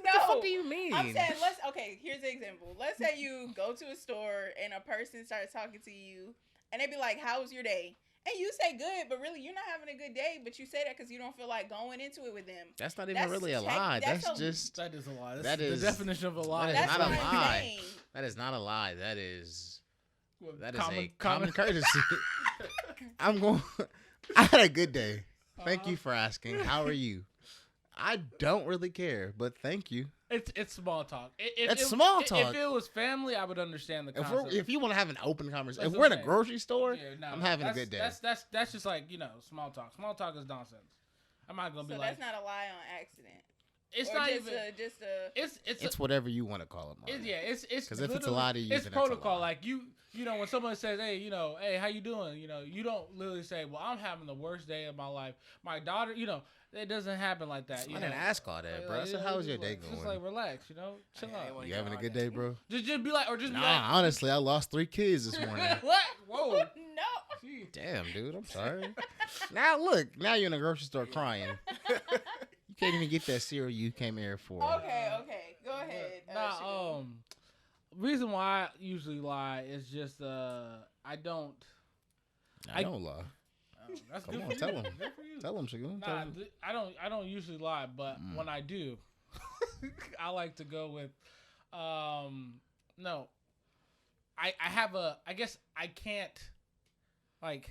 No. What the fuck do you mean? I'm saying, here's the example. Let's say you go to a store and a person starts talking to you and they be like, how was your day? And you say good, but really you're not having a good day, but you say that because you don't feel like going into it with them. That's not even That's really a tech- lie. that's That's a- just that is a lie. That's That is- the definition of a lie. that is That's not a what I'm lie. saying. that is not a lie. That is a Common common courtesy. I'm going. I had a good day. Thank Uh-huh. you for asking. How are you? I don't really care, but thank you. It's small talk. That's small talk. If it was family, I would understand the concept. If you want to have an open conversation, That's if what we're I'm in a saying. grocery store, Yeah, no, I'm having a that's- good day. That's just like small talk. Small talk is nonsense. I'm not gonna be So like that's not a lie on accident. it's Or not just even. just a. It's whatever you want to call it. Mark. It's Because if it's a literally- lie to you, it's then that's a protocol. lie. Like you know, when someone says, hey, how you doing? You don't literally say, well, I'm having the worst day of my life. My daughter, it doesn't happen like that. I didn't ask all that, bro. I said, "How was your day Just going? like relax, chill I out. ain't wanna You having a hear good all day, that. bro?" Just be like, or just be Nah, honestly, I lost 3 kids this like, morning. what? Whoa. No. Gee. Damn, dude, I'm sorry. Now look, now you're in the grocery store crying. You can't even get that cereal you came here for. Okay. Go ahead. Sugar. Reason why I usually lie is just I don't. I don't lie. That's Come good on, for tell you. him. Good for you. Tell them, Shagun. Nah, I don't usually lie, but when I do, I like to go with, no. I have I guess I can't, like,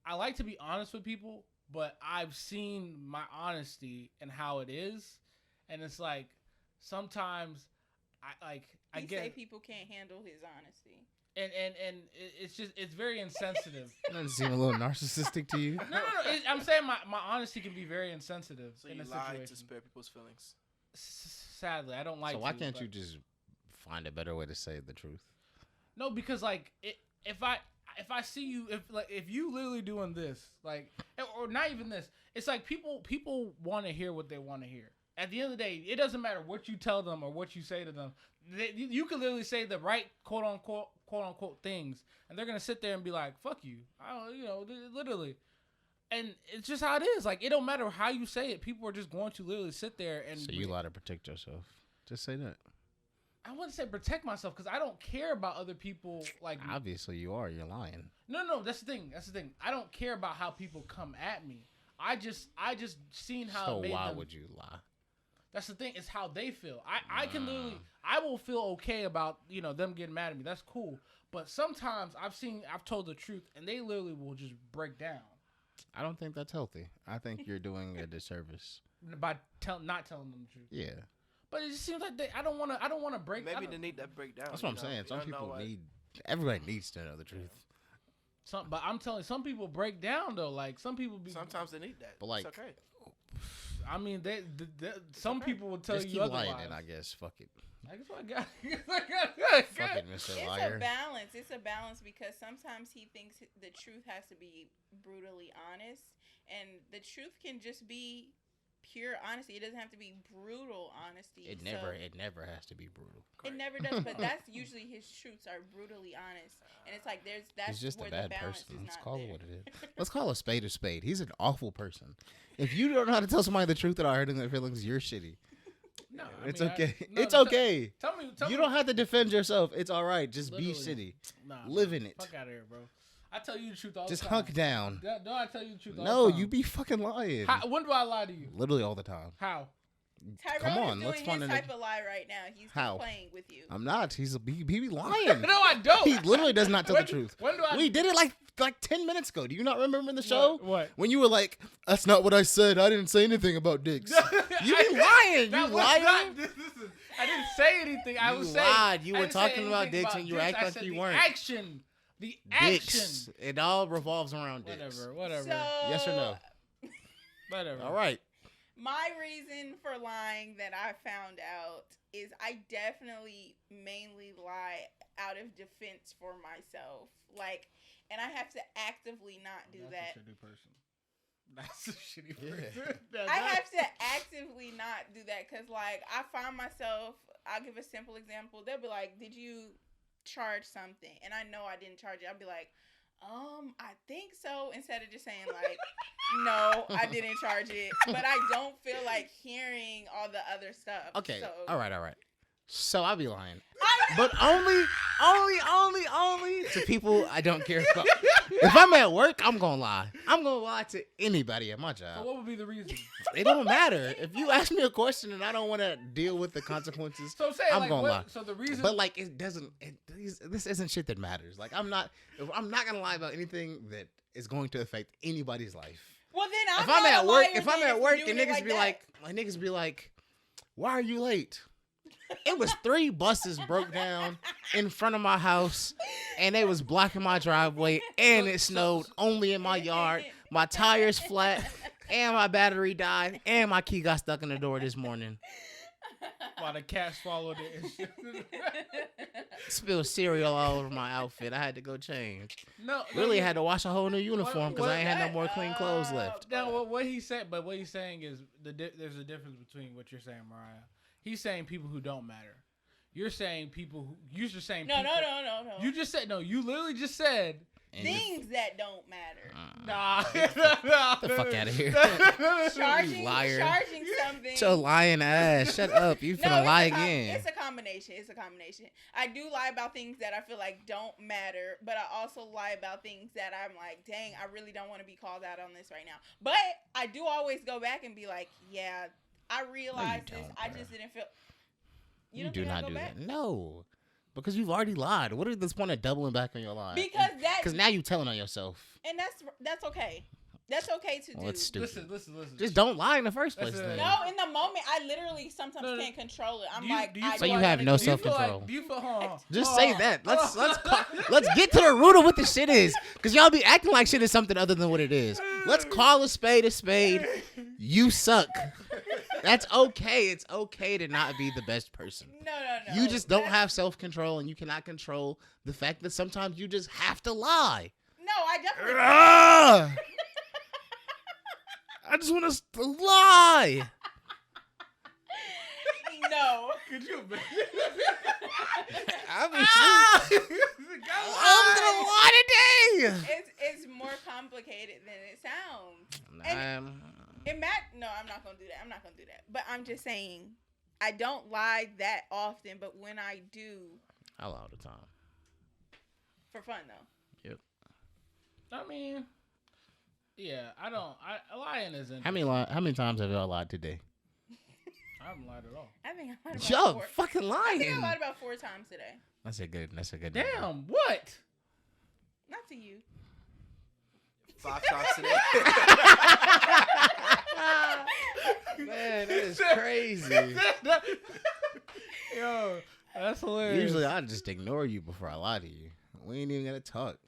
I like to be honest with people, but I've seen my honesty and how it is, and it's like, sometimes I He get, say people can't handle his honesty. and it's very insensitive. Doesn't it seem a little narcissistic to you? No. I'm saying my honesty can be very insensitive So in you a lie situation. to spare people's feelings. Sadly, I don't like. So why to, can't but- you just find a better way to say the truth? No, because like if I see you if you literally doing this or not even this, it's like people want to hear what they want to hear. At the end of the day, it doesn't matter what you tell them or what you say to them. You can literally say the right quote unquote things, and they're gonna sit there and be like, "Fuck you," literally. And it's just how it is. Like, it don't matter how you say it. People are just going to literally sit there and. So you lie to protect yourself. Just say that. I wouldn't say protect myself because I don't care about other people. Like, Obviously you are. You're lying. no. That's the thing. I don't care about how people come at me. I just seen how. So it made why them. would you lie? That's the thing. It's how they feel. I can literally. I will feel okay about them getting mad at me. That's cool. But sometimes I've told the truth and they literally will just break down I don't think that's healthy. I think you're doing a disservice. by not telling them the truth. Yeah. But it just seems like I don't want to break. Maybe they need that breakdown. That's what I'm saying. Some people everybody needs to know the truth. But I'm telling you, some people break down though. Like some people be. Sometimes they need that. But, like, it's okay. I mean, some okay. people will tell Just you keep otherwise. lying then, I guess. Fuck it. I guess I got. Fuck it, Mr. It's Liar. a balance. It's a balance because sometimes he thinks the truth has to be brutally honest, and the truth can just be pure honesty. It doesn't have to be brutal honesty. It never has to be brutal. It never does, but that's usually his truths are brutally honest, and it's like that's He's just where a bad the balance person. is Let's not call there. it what it is. Let's call a spade a spade. He's an awful person. If you don't know how to tell somebody the truth without hurting their feelings, you're shitty. No, It's okay. no, It's okay. Tell me. You don't have to defend yourself. It's all right. Just be Literally. shitty. Nah, Live in it. Fuck out of here, bro. I tell you the truth all Just the time. hunk down. Don't I tell you the truth all No, the time? you be fucking lying. When do I lie to you? Literally all the time. How? Tyrone Come on, is let's doing find his an- type of lie right now. He's How? playing with you. I'm not. He be lying. No, I don't. He literally does not tell the truth. When do I? We did it like 10 minutes ago. Do you not remember in the show? What? When you were like, that's not what I said. I didn't say anything about dicks. You be lying. That You was lying. not- listen, I didn't say anything. I You was lied. saying. You I were didn't say talking about anything dicks and you dicks. act I like said you the weren't. Action. The action. Dicks. It all revolves around dicks. Whatever. So, Yes or no? Whatever. All right. my reason for lying that I found out is I definitely mainly lie out of defense for myself. Like, and I have to actively not do that. That's a shitty person. That's a shitty Yeah. person. I have to actively not do that because, like, I find myself, I'll give a simple example. They'll be like, did you charge something? And I know I didn't charge it. I'll be like, I think so. Instead of just saying, like, no, I didn't charge it. But I don't feel like hearing all the other stuff. Okay. So, All right. So I'll be lying. But only to people I don't care about. If I'm at work, I'm gonna lie. I'm gonna lie to anybody at my So job. what would be the reason? It don't matter. If you ask me a question and I don't want to deal with the consequences, So say I'm like gonna what, lie. So the reason. but like it doesn't. This isn't shit that matters. Like I'm not gonna lie about anything that is going to affect anybody's life. well, then I'm If I'm not at a work, liar if I'm then at for work doing and it niggas be that. like, why are you late? It was 3 buses broke down in front of my house, and they was blocking my driveway, and it snowed only in my yard. My tires flat, and my battery died, and my key got stuck in the door this morning. While the cats followed it. And shit. Spilled cereal all over my outfit. I had to go change. No, Really had to wash a whole new uniform because I ain't had no more clean clothes left. No, what he said, but what he's saying is there's a difference between what you're saying, Mariah. He's saying people who don't matter. You're saying people who you're just saying. No. You just said no. You literally just said. And Things that don't matter. Nah. Get the fuck out of here. Charging liar. something. Your lying ass. Shut up. You finna it's lie a again. It's a combination. I do lie about things that I feel like don't matter, but I also lie about things that I'm like, dang, I really don't want to be called out on this right now. But I do always go back and be like, yeah, I realized this. don't, I bro. just didn't feel. You don't do think I not go do back? that. No. Because you've already lied. What is this point of doubling back on your lie? Because now you telling on yourself. and that's okay. That's okay to do. Well, it's stupid. Listen. Just don't lie in the first place. Listen. Then. No, in the moment, I literally sometimes No, no. can't control it. I'm Do you- like, do you I feel So you don't have wanna no do Do you this. feel self-control. like? Do you feel? Hold on. Just Hold say on. that. Let's get to the root of what the shit is. Because y'all be acting like shit is something other than what it is. Let's call a spade a spade. You suck. That's okay. It's okay to not be the best person. No. You just don't have self-control, and you cannot control the fact that sometimes you just have to lie. No, I definitely. Ah! I just want us to lie. No. Could you imagine? I'm I'm gonna lie today. It's more complicated than it sounds. No, I'm not gonna do that. But I'm just saying, I don't lie that often. But when I do, I lie all the time. for fun though. Yep. I mean, yeah, I don't. Lying isn't. How many times have y'all lied today? I haven't lied at all. I think I lied about Yo, 4. fucking I think I lying. lied about 4 times today. That's a good number. Damn, what? Not to you. 5 times today. Man, that is crazy. Yo, that's hilarious. Usually I just ignore you before I lie to you. We ain't even gonna talk.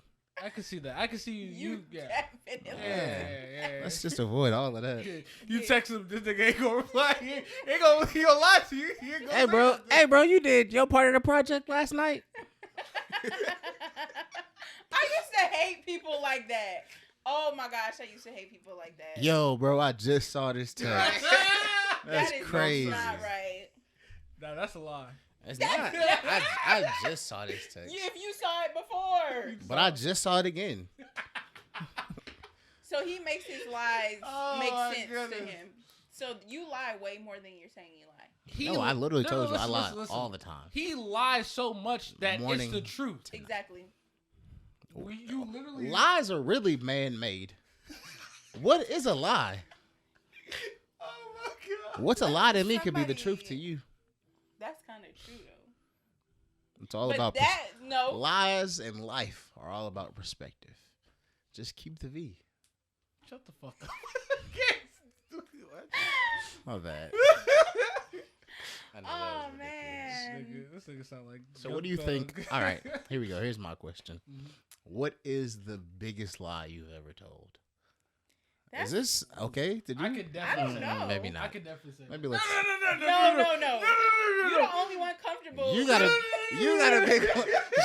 I can see that. I can see you. Yeah. Definitely. Yeah. Let's just avoid all of that. You text him, this nigga ain't gonna reply. He gonna lie to you. He ain't gonna Hey bro, you did your part of the project last night? I used to hate people like that. Oh my gosh, I used to hate people like that. Yo, bro, I just saw this text. That's that is crazy. not right. Nah, that's a lie. It's not. I just saw this text. If you saw it before. But I just saw it again. So he makes his lies make sense goodness. to him. So you lie way more than you're saying you lie. No, I literally told you I lie all the time. He lies so much that it's the truth. Exactly. You literally Lies are really man-made. What is a lie? Oh my god. What's a lie to me could be the truth to you. That's kind of true though. It's all But about that lies and life are all about perspective. Just keep the V. Shut the fuck up. What? My bad. I know that Oh was ridiculous. man. This nigga sound like. So what do you think? All right, here we go. Here's my question. Mhm. What is the biggest lie you've ever told? That's, Is this okay? Did you? I could definitely. I don't know. Maybe I not. could definitely say. Maybe let's. No. You're the only one comfortable. You got a big.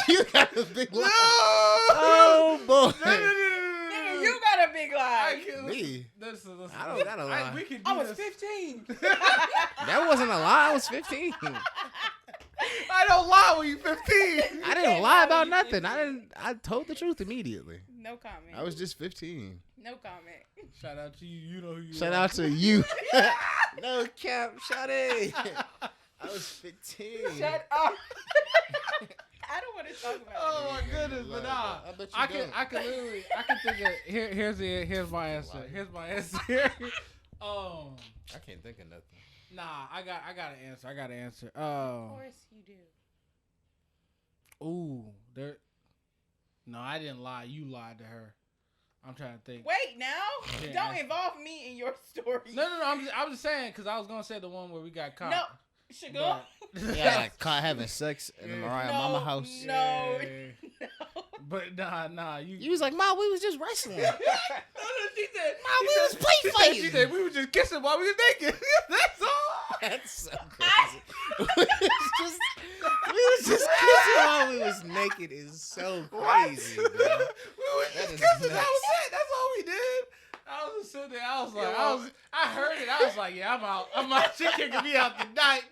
You got a big lie. No! Oh boy. Nigga, you got a big lie. Me? Listen. I don't got a lie. We can do I was this. 15. That wasn't a lie. I was 15. I don't lie when you 15. I didn't lie about nothing. I told the truth immediately. No comment. I was just 15. No comment. Shout out to you. You know who you Shout are. out to you. No cap, shout it. I was 15. Shut up. I don't want to talk about Oh my goodness, but nah. I bet you I can think of here's my answer. Liar. Here's my answer. I can't think of nothing. Nah, I got an answer. Of course you do. Ooh, there. No, I didn't lie. You lied to her. I'm trying to think. Wait, now? Yeah, Don't answer. involve me in your story. No. I'm just saying because I was gonna say the one where we got caught. No. Sugar? Yeah, like caught having sex in the Mariah Mama house. No. Yeah. No. But nah. You was like, Ma, we was just wrestling. She said, Ma, we was play fighting. She said we were just kissing while we were naked. That's all. That's so crazy. we was just kissing while we was naked is so crazy, bro. We were just is kissing. That nuts. was it. That's all we did. I was just sitting there. I was like, I heard it. I was like, yeah, I'm out. She kicking me out tonight.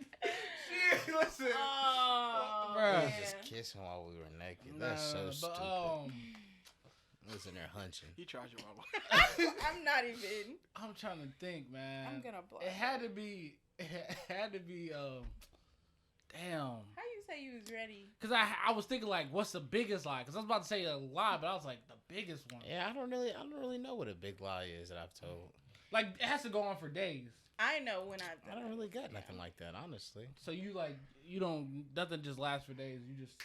She, listen. Oh, Bruh. We was man. just kissing while we were naked. That's so stupid. I was in there hunching. You tried your mama. I'm not even. I'm trying to think, man. I'm gonna block It had to be. Damn. How you say you was ready? Because I was thinking like, what's the biggest lie? Because I was about to say a lie, but I was like, the biggest one. Yeah, I don't really know what a big lie is that I've told. Like it has to go on for days. I know when I've done I don't really it. got nothing like that, honestly. So you don't nothing just lasts for days. You just.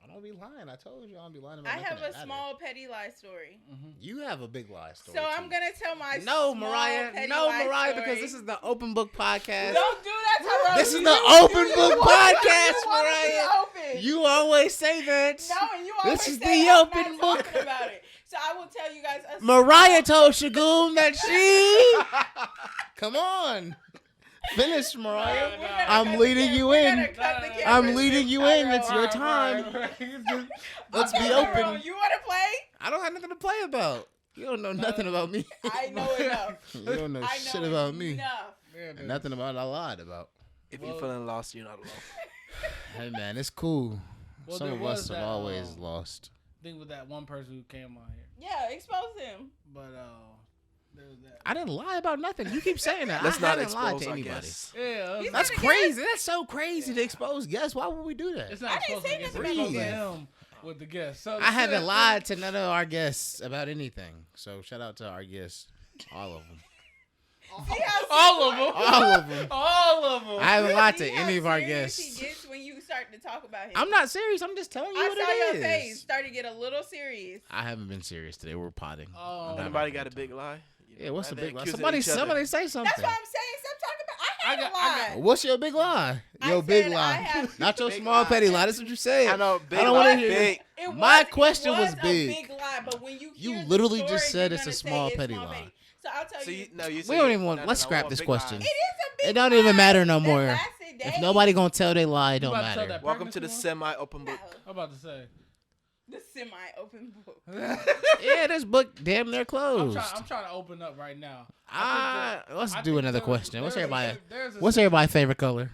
I don't be lying. I told you I don't be lying about I nothing have that a matter. small petty lie story. Mm-hmm. You have a big lie story. So I'm too. gonna tell my No, small Mariah. petty No, lie Mariah, story. because this is the open book podcast. Don't do that to her. This is You the do- open you book want- podcast, you want it to be Mariah. open. You always say that. No, and you always This is say the I'm open not book. talking about it. So I will tell you guys. Mariah told Shagoon that she. Come on. Finish, Mariah. I'm leading you in. I'm leading you in. It's your time. Let's be open. You want to play? I don't have nothing to play about. You don't know nothing about me. I know enough. You don't know I shit know about me. enough. And nothing about I lied about. If you're feeling lost, you're not alone. Hey man, it's cool. Well, Some there of was us have that, always lost. Think with that one person who came on here, Yeah, expose him. but there was that. I didn't lie about nothing. You keep saying that. Let's I not haven't lied expose to our anybody. guests. Yeah, He's That's not a crazy. That's so crazy to expose guests. Why would we do that? it's not I didn't supposed say to get nothing exposed to about him with the guest. So I haven't lied to none of our guests about anything. So shout out to our guests, all of them. See how all of them. All of them. All of them. I haven't lied to see how any of our serious guests. He gets when you start to talk about him. I'm not serious. I'm just telling you I what saw it your is. face start to get a little serious. I haven't been serious today. We're potting. Oh. I'm not Anybody having got a fun big time. lie? Yeah, what's the They're big lie? accusing Somebody each other. say something. That's what I'm saying. Stop talking about. I had I a got- lie. What's your big lie? I Your big said I lie. have- Not your Big small lie. petty lie. That's what you said. I know, big I don't lie, wanna hear big. It My was, question it was a big. big lie, but when you You hear the literally story, just said you're it's a gonna small say it's petty small lie. petty. So I'll tell So you. you We don't even want. Let's scrap want this big question. It is a big It don't even lie matter no that more. lasted days. If nobody gonna tell they lie, it don't about to tell matter. that Welcome to the pregnancy one? semi-open book. I'm about to say. The semi-open book. Yeah, this book damn near closed. I'm trying to open up right now. Let's do another question. What's everybody's everybody favorite color?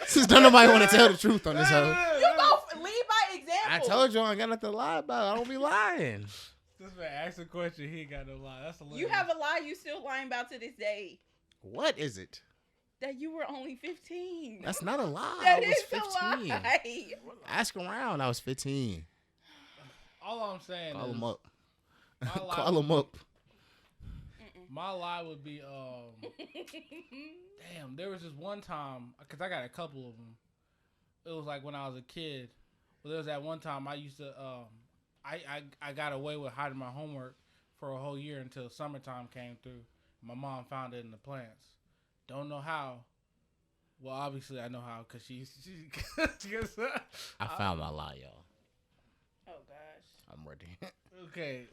Since don't nobody want to tell the truth on this hoe. You go lead by example. I told you I ain't got nothing to lie about. I don't be lying. This man asked a question. He ain't got no lie. That's hilarious. You have a lie you still lying about to this day. What is it? That you were only 15. That's not a lie. That I was is 15. a lie. Ask around. I was 15. All I'm saying Call is them up. my lie Call them up. My lie would be, damn, there was this one time, because I got a couple of them. It was like when I was a kid. Well, there was that one time I used to, I got away with hiding my homework for a whole year until summertime came through. My mom found it in the plants. Don't know how. Well, obviously I know how, because she I found my lie, y'all. Oh, gosh. I'm ready. Okay.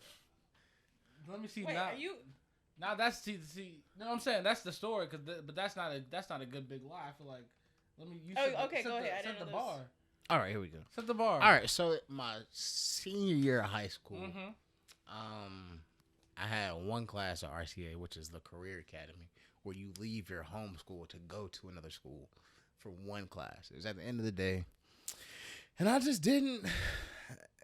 Let me see. Wait, now, are you... Now that's see. No, I'm saying that's the story, but that's not a good big lie. I feel like. Let me. Okay, go ahead. I Set didn't the know bar. All right, here we go. Set the bar. All right, so my senior year of high school, I had one class at RCA, which is the Career Academy, where you leave your home school to go to another school for one class. It was at the end of the day, and I just didn't.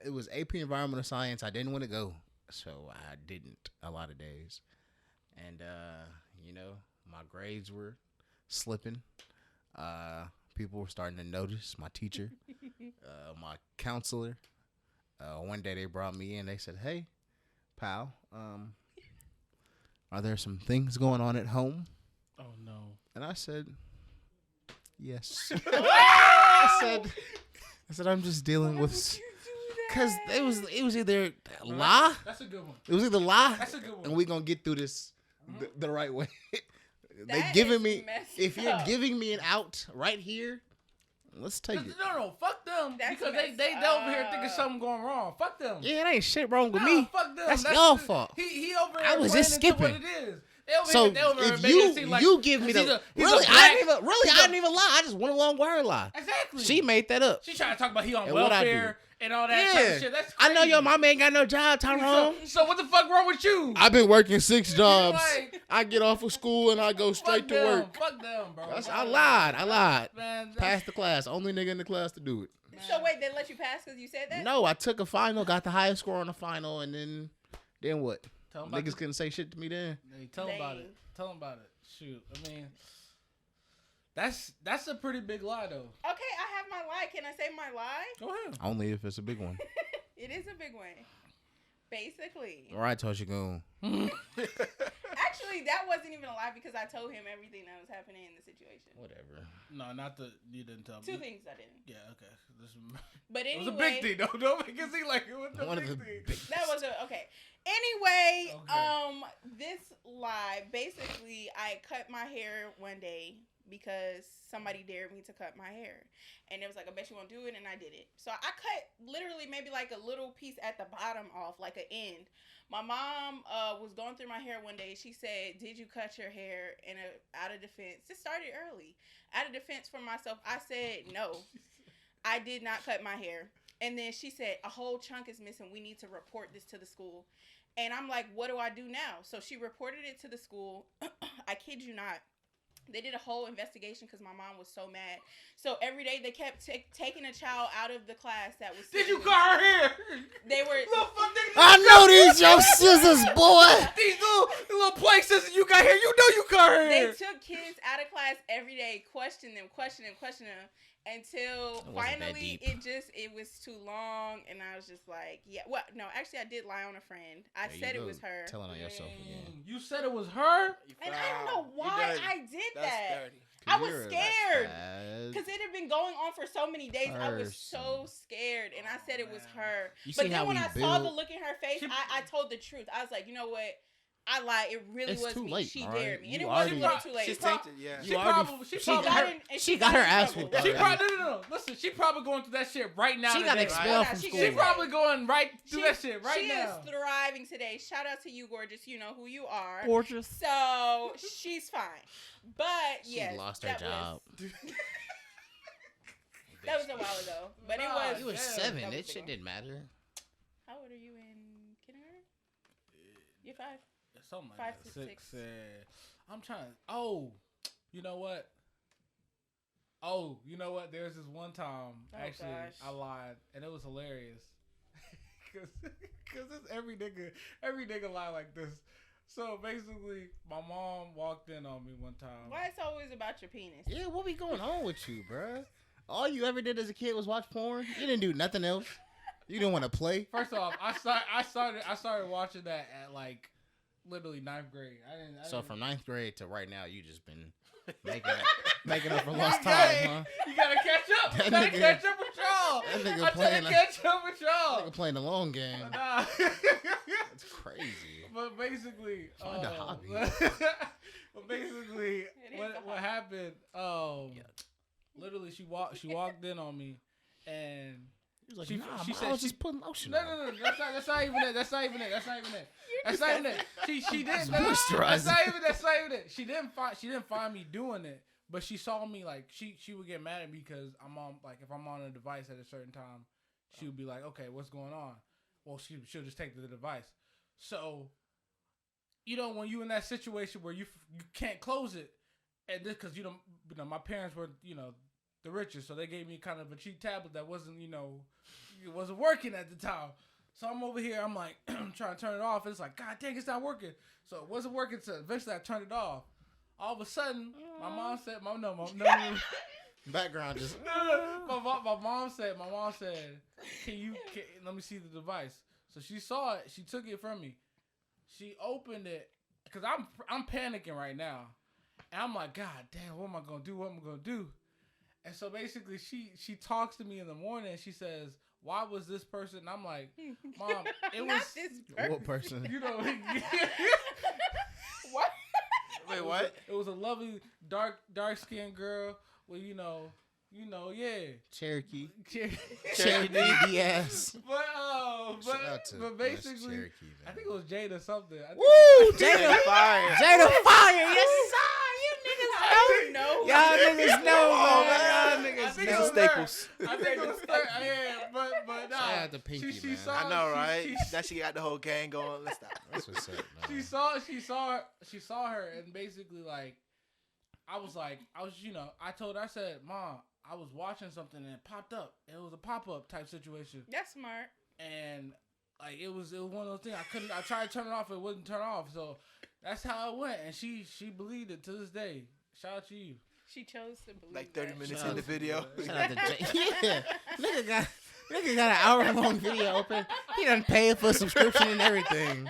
It was AP Environmental Science. I didn't want to go, so I didn't a lot of days. And, my grades were slipping. People were starting to notice. My teacher, my counselor. One day they brought me in. They said, "Hey, pal, are there some things going on at home?" Oh, no. And I said, "Yes." I said, "I'm just dealing with..." Because it was either lie. That's a good one. It was either lie. That's a good one. And we gonna get through this the right way. They That giving is me. messed If you're up. giving me an out right here, let's take it. No, fuck them. That's because messed they over here thinking up. something going wrong. Fuck them. Yeah, it ain't shit wrong with Nah, me. Fuck them. That's y'all just- fault. He over here. I was just playing into skipping. What it is. So they over here if making it seem like you give me he's the a really, black- I didn't even lie. I just went along with her lie. Exactly. She made that up. She trying to talk about he on And what I welfare and all that type of shit. That's I crazy. know your mama ain't got no job, Tyrone. So what the fuck wrong with you? I've been working 6 jobs. Like- I get off of school and I go straight Fuck to them. work. Fuck them, bro. I lied. Man, Passed the class. Only nigga in the class to do it. So wait, they let you pass because you said that? No, I took a final, got the highest score on the final, and then what? Tell 'em about Niggas couldn't say shit to me then. Hey, tell them about it. Tell them about it. Shoot, I mean, that's a pretty big lie, though. Okay, I have my lie. Can I say my lie? Go ahead. Only if it's a big one. It is a big one. Basically. All right, Toshikoon. Actually, that wasn't even a lie because I told him everything that was happening in the situation. Whatever. No, not the you didn't tell me. Two things I didn't. Yeah, okay. But It anyway. was a big thing, though. Don't make it seem like it was a One of the big thing. biggest. That was okay. Anyway, Okay. this lie, basically, I cut my hair one day because somebody dared me to cut my hair. And it was like, I bet you won't do it, and I did it. So I cut literally maybe like a little piece at the bottom off, like an end. My mom was going through my hair one day. She said, "Did you cut your hair?" And out of defense, it started early. Out of defense for myself, I said, "No, I did not cut my hair." And then she said, "A whole chunk is missing. We need to report this to the school." And I'm like, "What do I do now?" So she reported it to the school. I kid you not. They did a whole investigation because my mom was so mad. So every day they kept taking a child out of the class that was. Did you cut her hair? They were. I know these your scissors, boy. These little plank scissors you got here. You know you cut her They hair. took kids out of class every day, questioned them, until It wasn't that finally deep. it was too long, and I was just like, yeah. Well, no, actually, I did lie on a friend. I There you said it go, was her, Telling on yourself again. You said it was her? and I don't know why I did That's that. dirty. I was You're scared. bad. Because it had been going on for so many days. I was so Person. scared. And I said it was her. You But see then how when we I saw the build- look in her face, She- I told the truth. I was like, you know what? I lied. It really It's was too me. late, She alright? dared me. And You it wasn't already- really too late. She's tainted, yeah. She She got her ass in trouble. whooped. She already. probably no. Listen, she probably going through that shit right now. She got today. expelled from She school. She probably going right through She- that shit right she now. is thriving today. Shout out to you, gorgeous. You know who you are. Gorgeous. So she's fine. But She yes, lost her that job. was- That was a while ago, but it Nah, was. You was Yeah, 7. that was That big shit one. didn't matter. How old are you in kindergarten? You're 5. Something like 5 that. to 6. 6. I'm trying. Oh, you know what? Oh, you know what? There's this one time. Oh, Actually, gosh. I lied, and it was hilarious. Cause it's every nigga lie like this. So basically, my mom walked in on me one time. Why it's always about your penis? Yeah, what be going on with you, bruh? All you ever did as a kid was watch porn. You didn't do nothing else. You didn't want to play. First off, I started watching that at like literally 9th grade. So from 9th grade to right now, you just been making up for lost time, huh? You gotta catch up. That You gotta nigga- catch up with y'all. that nigga I try playing to a- catch up with y'all. Nigga playing the long game. Nah. That's crazy. But basically, Find a hobby. But basically, It is a what hobby. happened? Literally, she walked in on me, and He was like, She nah, said I was she- just putting lotion no, on. that's not even it. That's not even it. That's not even it. That's not even it. She didn't. moisturizing. That's not even it. She didn't find me doing it, but she saw me like she would get mad at me because I'm on like if I'm on a device at a certain time, she would be like, okay, what's going on? Well, she'll just take the device. So, you know, when you in that situation where you can't close it, and this because you know my parents were the richest, so they gave me kind of a cheap tablet that wasn't it wasn't working at the time. So I'm over here, I'm like trying to turn it off. It's like, God dang, it's not working. So it wasn't working. So eventually I turned it off. All of a sudden, my mom said, no. Background just. My mom said, can let me see the device. So she saw it. She took it from me. She opened it because I'm panicking right now, and I'm like, God damn, what am I gonna do? And so basically, she talks to me in the morning. And she says, "Why was this person?" And I'm like, "Mom, it Not was this What person? you know." What? Wait, what? It was a lovely dark skinned girl with yeah. Cherokee. Cherokee. Cherokee yes. Shout out to but Miss basically, Cherokee, man. I think it was Jada something. I think- Woo! Jada Fire. Jada Fire, yes sir. I don't know. Y'all niggas know, I man. think Y'all it niggas was know. her. Staples. I think it was her. Yeah, but nah. Shout out to Pinky, she man. saw. I know, right? She Now she got the whole gang going. Let's stop. That's what's up, man. she saw her, and basically like, I told her, I said, Mom, I was watching something and it popped up. It was a pop up type situation, That's smart. and like it was one of those things I tried to turn it off, it wouldn't turn off. So that's how it went, and she believed it to this day. Shout out to you. She chose to believe. Like 30 that. minutes Shout in the out. video. Shout out to Jay. Yeah. Nigga got an hour-long video open. He done paid for a subscription and everything.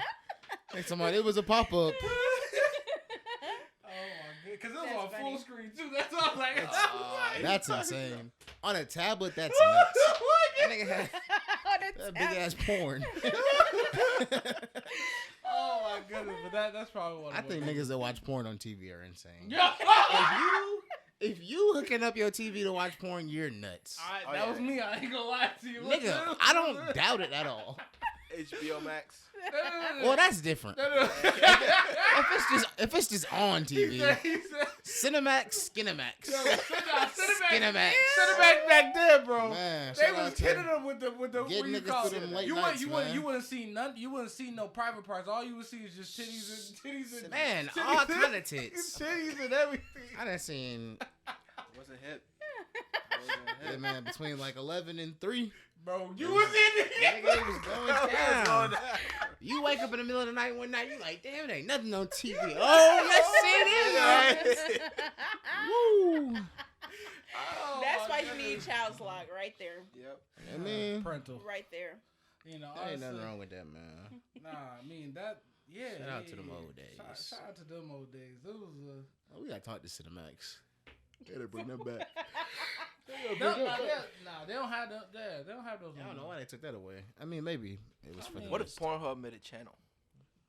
Like somebody, it was a pop-up. Oh my god, because it was That's on funny. full screen too. That's all like. That's insane. On a tablet, that's nuts. That nigga had that big ass porn. Oh my goodness, but that's probably one. I think niggas that watch porn on TV are insane. Yeah. If you hooking up your TV to watch porn, you're nuts. That was me. I ain't gonna lie to you. Nigga, I don't doubt it at all. HBO Max. Well, that's different. If it's just on TV. Cinemax, Skinemax. Skinemax. Cinemax back there, bro. Man, They shout was out to hitting them with the what getting you niggas call through it. them late You nights, man. wouldn't see none. You wouldn't see no private parts. All you would see is just titties and Man, titties all and- kind of tits. titties and everything. I done seen Wasn't hip. yeah, man, between like 11 and 3. Bro, you was in Nigga, it. it was going down. You wake up in the middle of the night one night, you like, damn, there ain't nothing on TV. Oh, yes, it is. Woo. Oh, That's my why you need goodness. child's lock right there. Yep. I mean, parental. Right there. You know, there ain't honestly, nothing wrong with that, man. Nah, I mean that. Yeah. Shout out yeah, to them yeah. old days. Shout out to them old days. It was. Oh, we gotta talk to Cinemax. Gotta bring them back. They don't have those. They don't have those. I don't know why they took that away. I mean, maybe it was for the What if best. Pornhub made a channel?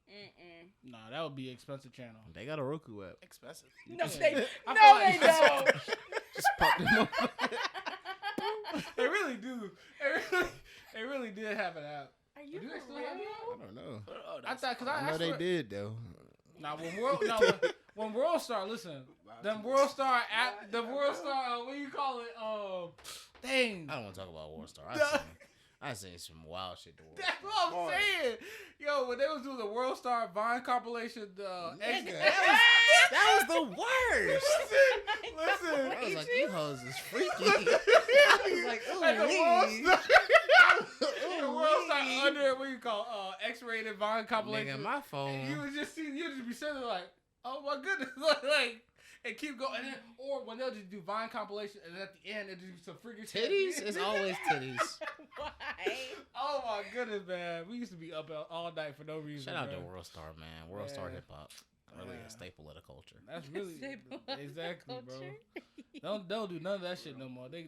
Mm-mm. Nah, that would be an expensive channel. They got a Roku app. Expensive. No, Yeah. they, I no, feel they like- don't. Just pop them up. They really do. They really did have an app. Are you Do they for still have real? I don't know. Oh, I thought because I know they swear- did though. Nah, when World Star, listen, Them World Star the World Star. What do you call it? Dang. I don't want to talk about World Star. I seen some wild shit. That's what I'm saying. Yo, when they was doing the World Star Vine compilation, that was the worst. Listen. I was like, you hoes is freaky. I was like, ooh, the World Star under what you call X-rated Vine compilation. Nigga, my phone. You would just be sitting there like, oh my goodness, like. And keep going, and then, or when they'll just do Vine compilation, and then at the end, they'll do some freaking titties. It's always titties. Why? Oh my goodness, man! We used to be up all night for no reason. Shout out to World Star, man. World Star hip hop, really a staple of the culture. That's really exactly, bro. Don't do none of that shit no more. They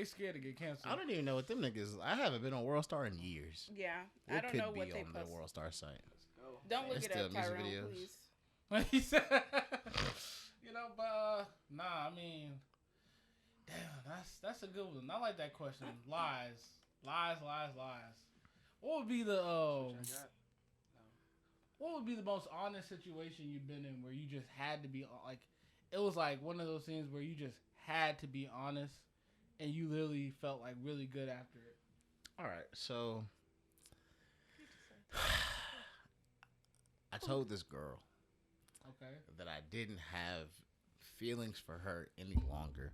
scared to get canceled. I don't even know what them niggas. I haven't been on World Star in years. Yeah, it I don't know what they on post. the World Star site. Don't look it up, Tyrone, please. He said. You know, but nah, I mean, damn, that's a good one. I like that question. Lies. What would be the what would be the most honest situation you've been in where you just had to be like, it was like one of those things where you just had to be honest and you literally felt like really good after it? All right, so I told this girl. Okay. That I didn't have feelings for her any longer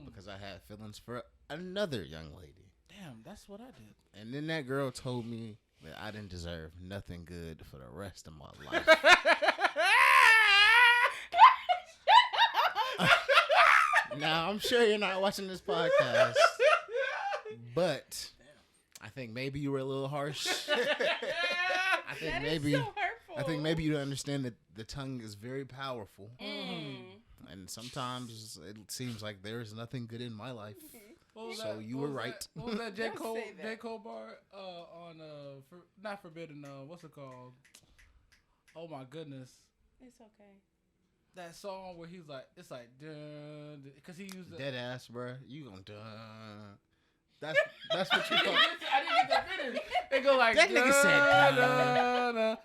because I had feelings for another young lady. Damn, that's what I did. And then that girl told me that I didn't deserve nothing good for the rest of my life. Now, I'm sure you're not watching this podcast, but I think maybe you were a little harsh. I think that maybe is so hurtful. I think maybe you don't understand that the tongue is very powerful. And sometimes it seems like there is nothing good in my life. So you were right. What was that J. Cole bar on not Forbidden, what's it called? Oh my goodness. It's okay. That song where he's like, it's like dun, because he used dead ass, bro. You gonna dun. That's what you thought. I didn't get that finish. They go like that nigga said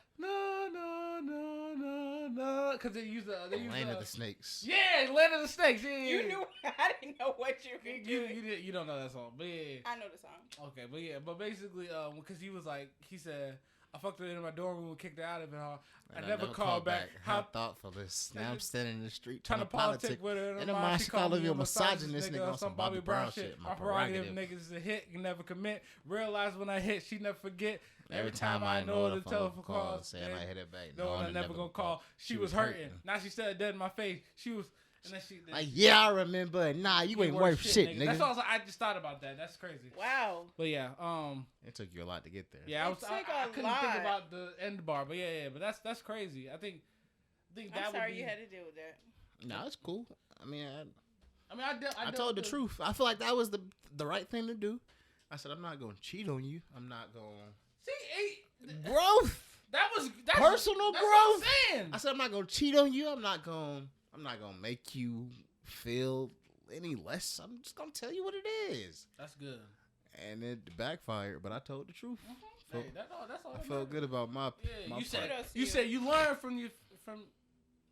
no, because they use the Land of the Snakes. Yeah, Land of the Snakes. Yeah. You knew. I didn't know what you were doing. You don't know that song, but yeah. I know the song. Okay, but basically, because he was like, he said, I fucked her in my dorm room and kicked her out of it. I never called back. How thoughtful this. Now I'm standing in the street trying to politic with her. And mind she called me a misogynist nigga on some Bobby Brown shit. My prerogative niggas is a hit, can never commit. Realize when I hit, she never forget. Every time I know the telephone call, saying I hit it back. No one I never gonna call. She was hurting. Now she said dead in my face. She was. And then she like, yeah, I remember. Nah, you ain't worth shit, nigga. That's all I just thought about that. That's crazy. Wow. But yeah, it took you a lot to get there. Yeah, I couldn't think about the end bar, but yeah, but that's crazy. I think that. I'm sorry you had to deal with that. No, it's cool. I mean, I told the truth. I feel like that was the right thing to do. I said, I'm not gonna cheat on you. I'm not gonna growth. That's personal growth. What I'm saying. I said, I'm not gonna cheat on you. I'm not gonna make you feel any less. I'm just gonna tell you what it is. That's good. And it backfired, but I told the truth. Hey, that's all. I felt good about my. Yeah, my you said you learned from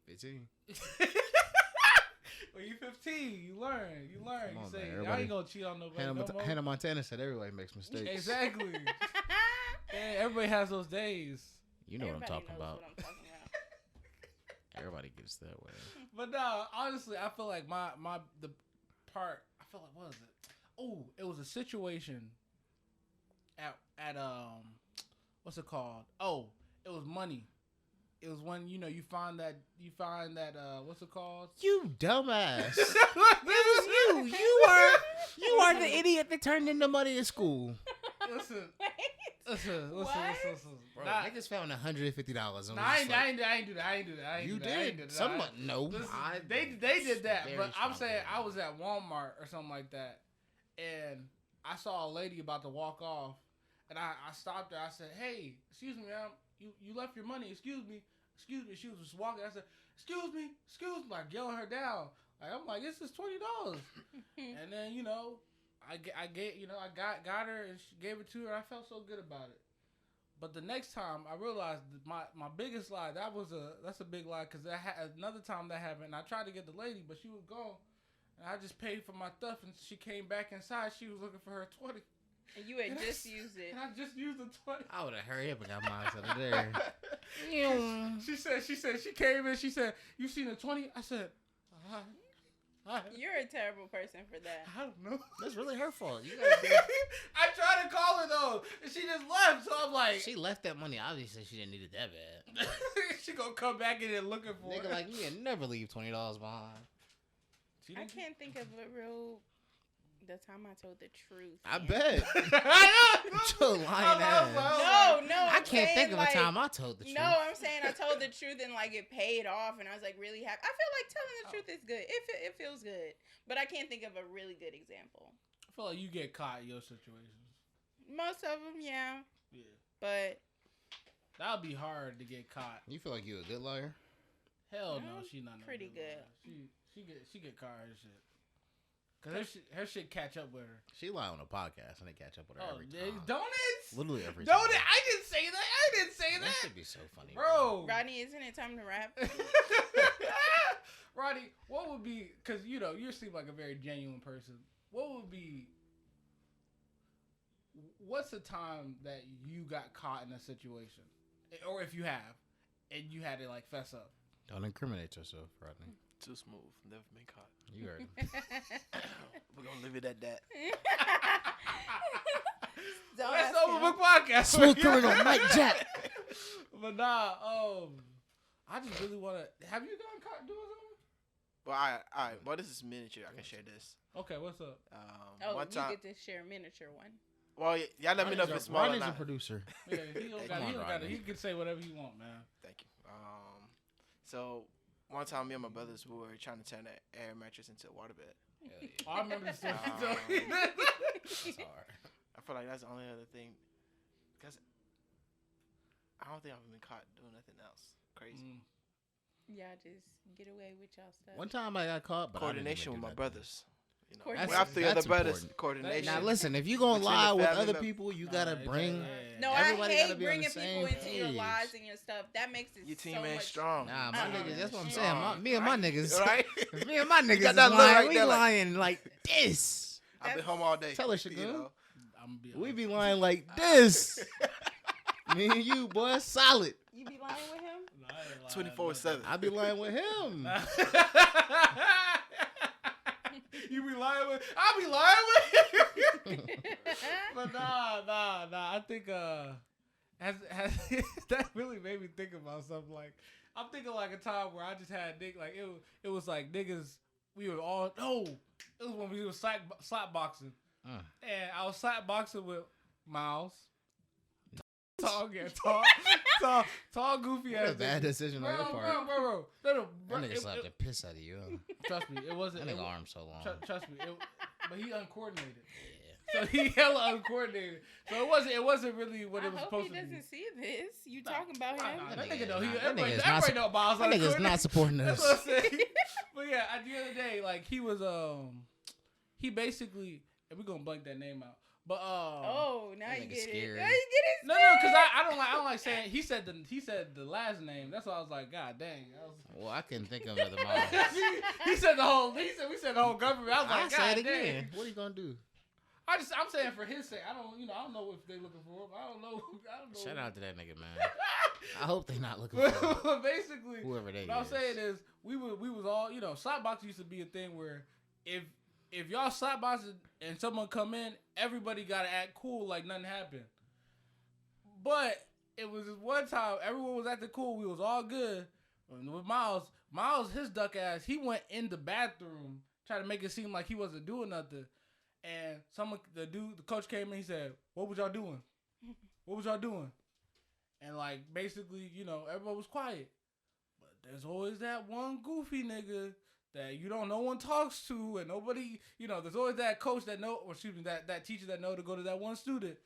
15. When you 15, you learn. You on, say, man, I ain't gonna cheat on nobody. Hannah Montana said everybody makes mistakes. Exactly. Yeah, everybody has those days. You know what I'm talking about. Everybody gets that way. But no, honestly, I feel like the part. I feel like, what was it? Oh, it was a situation at what's it called? Oh, it was money. It was when you find that what's it called? You dumbass. It was you. You are the idiot that turned into money in school. Listen. Bro, I just found $150. I ain't do that. You did. Someone no. They did that, but I'm saying I was at Walmart or something like that, and I saw a lady about to walk off, and I stopped her. I said, "Hey, excuse me, ma'am. You left your money. Excuse me." She was just walking. I said, "Excuse me," like yelling her down. Like I'm like, "This is $20," and then I got her and she gave it to her. I felt so good about it. But the next time I realized that my biggest lie, that's a big lie, because another time that happened, and I tried to get the lady, but she was gone. And I just paid for my stuff, and she came back inside. She was looking for her 20. And you had just used it. And I just used the 20. I would have hurried up and got mine out of there. She said, she came in, she said, you seen the 20? I said, You're a terrible person for that. I don't know. That's really her fault. You I tried to call her though, and she just left. So I'm like, she left that money. Obviously, she didn't need it that bad. she gonna come back in there looking for Nigga it. like me, and never leave $20 behind. I can't think of the time I told the truth. I man. bet. I Your lying ass. No, I can't think of a time I told the truth. No, I'm saying I told the truth and like it paid off, and I was like really happy. I feel like telling the truth is good. It feels good, but I can't think of a really good example. I feel like you get caught in your situations. Most of them, yeah. Yeah. But That would be hard to get caught. You feel like you a good liar? Hell no, she not. Pretty good. She get caught her shit. Cause her shit catch up with her. She lie on a podcast and they catch up with her every time. Don't it? Literally every time. Don't it? I didn't say that. I didn't say That that. should be so funny, Bro. Rodney, isn't it time to wrap? Rodney, what would be? Cause you seem like a very genuine person. What would be? What's the time that you got caught in a situation, or if you have, and you had to like fess up? Don't incriminate yourself, Rodney. Too smooth. Never been caught. You heard. We're gonna leave it at that. That's over book podcast. Smooth criminal, Mike Jack. But nah, I just really want to. Have you gotten caught doing something? Well, all right. Well, this is miniature. I can share this. Okay, what's up? One time. You get to share a miniature one. Well, y'all let me know if it's small or Rodney's a not. producer. Yeah, he don't got it. He can say whatever he want, man. Thank you. So one time, me and my brothers we were trying to turn an air mattress into a waterbed. Oh, I remember the story. That's hard. I feel like that's the only other thing, because I don't think I've been caught doing nothing else crazy. Y'all just get away with y'all stuff. One time I got caught, but Coordination I with my didn't brothers. You know, That's- we have three other that's brothers. important. Coordination. Now listen, if you gonna Between lie the with family other members. people, you gotta bring. No, Everybody I gotta hate be on the bringing same people into your page. lives and your stuff. That makes it Your team so ain't much. strong. Nah, my niggas. That's what I'm Strong. saying. Me and my niggas. Right? Me and my niggas got is that look lying. right We there, like- lying like this. I've been home all day. Tell her, you Shagun. know. I'm be We be lying like this. Me and you, boy, solid. You be lying with him? 24/7. I be lying with him. You be lying with? I be lying with. But nah. I think has that really made me think about something. Like I'm thinking like a time where I just had like it was like niggas. We were all it was when we were slap boxing, and I was slap boxing with Miles. Tall, goofy What a ass. bad decision on your part. Bro. That nigga slapped the piss out of you. Huh? Trust me, it wasn't. That nigga arm so long. Trust me, but he uncoordinated. So he hella uncoordinated. So it wasn't really what it was supposed to be. I hope he doesn't see this. You talking about him? That nigga know. Everybody know Miles. That nigga's not supporting That's us. what I'm saying. But yeah, at the end of the day, like he was he basically, and we're gonna blank that name out. But oh, now That you nigga get scary. it. Now you get it. no, because I don't like saying he said the last name. That's why I was like, God dang. Well, I couldn't think of it at the moment. we said the whole government. I was I like, say God it dang. again. What are you gonna do? I'm saying for his sake. I don't know if they looking for him. I don't know. Shout out to that nigga, man. I hope they not looking for him. But basically, Whoever they what I'm is. saying is we was all slapbox used to be a thing where if y'all slapboxing and someone come in, everybody gotta act cool like nothing happened. But it was this one time everyone was acting cool. We was all good. And with Miles, his duck ass, he went in the bathroom trying to make it seem like he wasn't doing nothing. And the coach came in. He said, "What was y'all doing? What was y'all doing?" And like basically, everybody was quiet. But there's always that one goofy nigga that no one talks to, and nobody, there's always that coach that that teacher that know to go to that one student.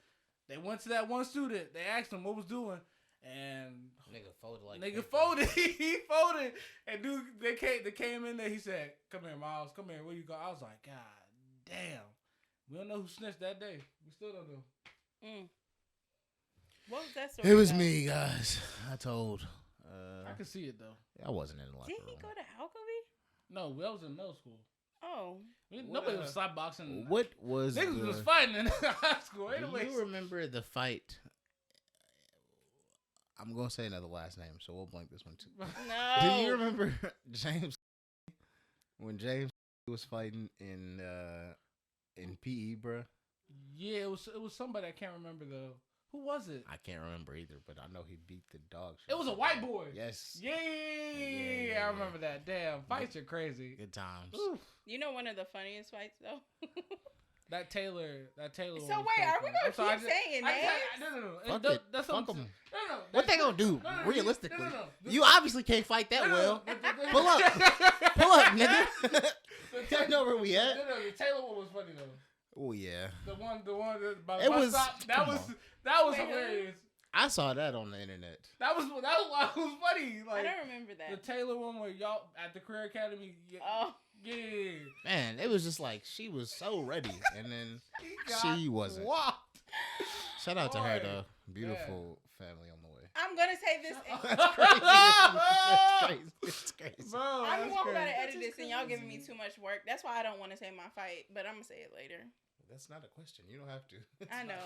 They went to that one student. They asked him what was doing, and Nigga folded like nigga paper. folded. He folded, and dude, they came in there. He said, "Come here, Miles. Come here. Where you go?" I was like, God damn. We don't know who snitched that day. We still don't know. What was that story? It was about? me, guys. I told. I can see it though. I wasn't in the locker Did room. he go to Alcovey? No, we was in middle school. Oh. Nobody was slap boxing. What was Niggas was fighting in high school. Do you remember the fight? I'm gonna say another last name, so we'll blank this one too. No. Do you remember James when James was fighting in PE, bruh? Yeah, it was somebody I can't remember though. Who was it? I can't remember either, but I know he beat the dog shit. It was a white boy. Yes. Yeah, I remember that. Damn, fights are crazy. Good times. Oof. You know one of the funniest fights though. That Taylor. So one wait, was are we crazy. gonna keep saying names? No. Fuck it. That's Fuck what 'em. No. What they gonna do? No, Realistically, no. you obviously can't fight that well. Pull up, nigga. You know where we at? No, the Taylor one was funny though. Oh yeah. The one by It the bus was- stop. come on. That was Wait, hilarious. I saw that on the internet. That was why it was funny. I Like don't remember the that. Taylor one where y'all at the career academy. Oh. Yeah. Man, it was just like she was so ready, and then got she wasn't. whopped. Shout out to her Boy. though. Beautiful family on the way. I'm gonna say this. That's crazy. That's crazy. It's crazy. Bro, I'm the that's one who crazy. gotta edit this, and y'all giving me too much work. That's why I don't want to say my fight, but I'm gonna say it later. That's not a question. You don't have to. I know,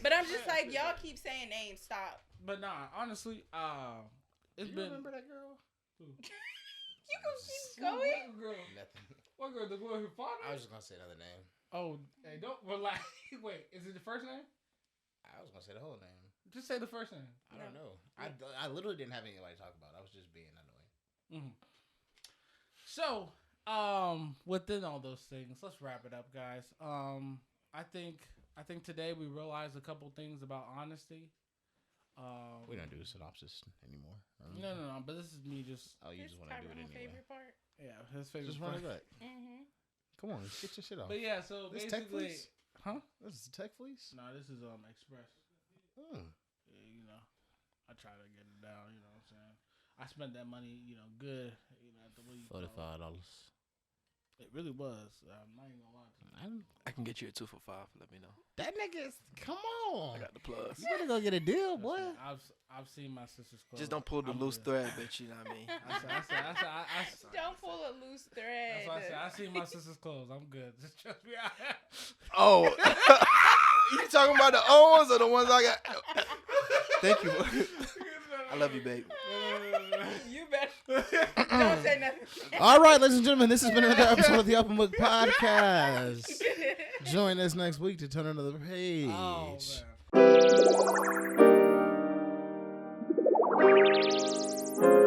but I'm just like y'all keep saying names. Stop. But nah, honestly, it's You been. remember that girl? You can keep going. What girl? Nothing. What girl? The girl who fought I her? was just gonna say another name. Oh, hey, don't relax. Wait, is it the first name? I was gonna say the whole name. Just say the first name. I don't know. I literally didn't have anybody to talk about. I was just being annoying. Mm-hmm. So, within all those things, let's wrap it up, guys. I think today we realized a couple things about honesty. We don't do a synopsis anymore. No. But this is me just. Oh, you This just want to do it my anyway. favorite part. Yeah, his favorite. Just run part. it back. Mm-hmm. Come on, get your shit off. But yeah, so This tech basically, fleece? huh? This is tech fleece. No, this is Express. Hmm. Yeah, you know, I try to get it down. You know what I'm saying? I spent that money, good. At the week. $45. It really was. I'm not even gonna lie to you. I can get you a 2 for $5. Let me know. That nigga, come on. I got the plus. You better go get a deal, boy. Listen, I've seen my sister's clothes. Just don't pull the I'm loose good. thread, bitch. You know what I mean? Don't pull a loose thread. That's why I said I seen my sister's clothes. I'm good. Just trust me. Oh, you talking about the old ones or the ones I got? Thank you. I love you, babe. You better. Don't say nothing. All right, ladies and gentlemen, this has been another episode of the Open Book Podcast. Join us next week to turn another page. Oh, man.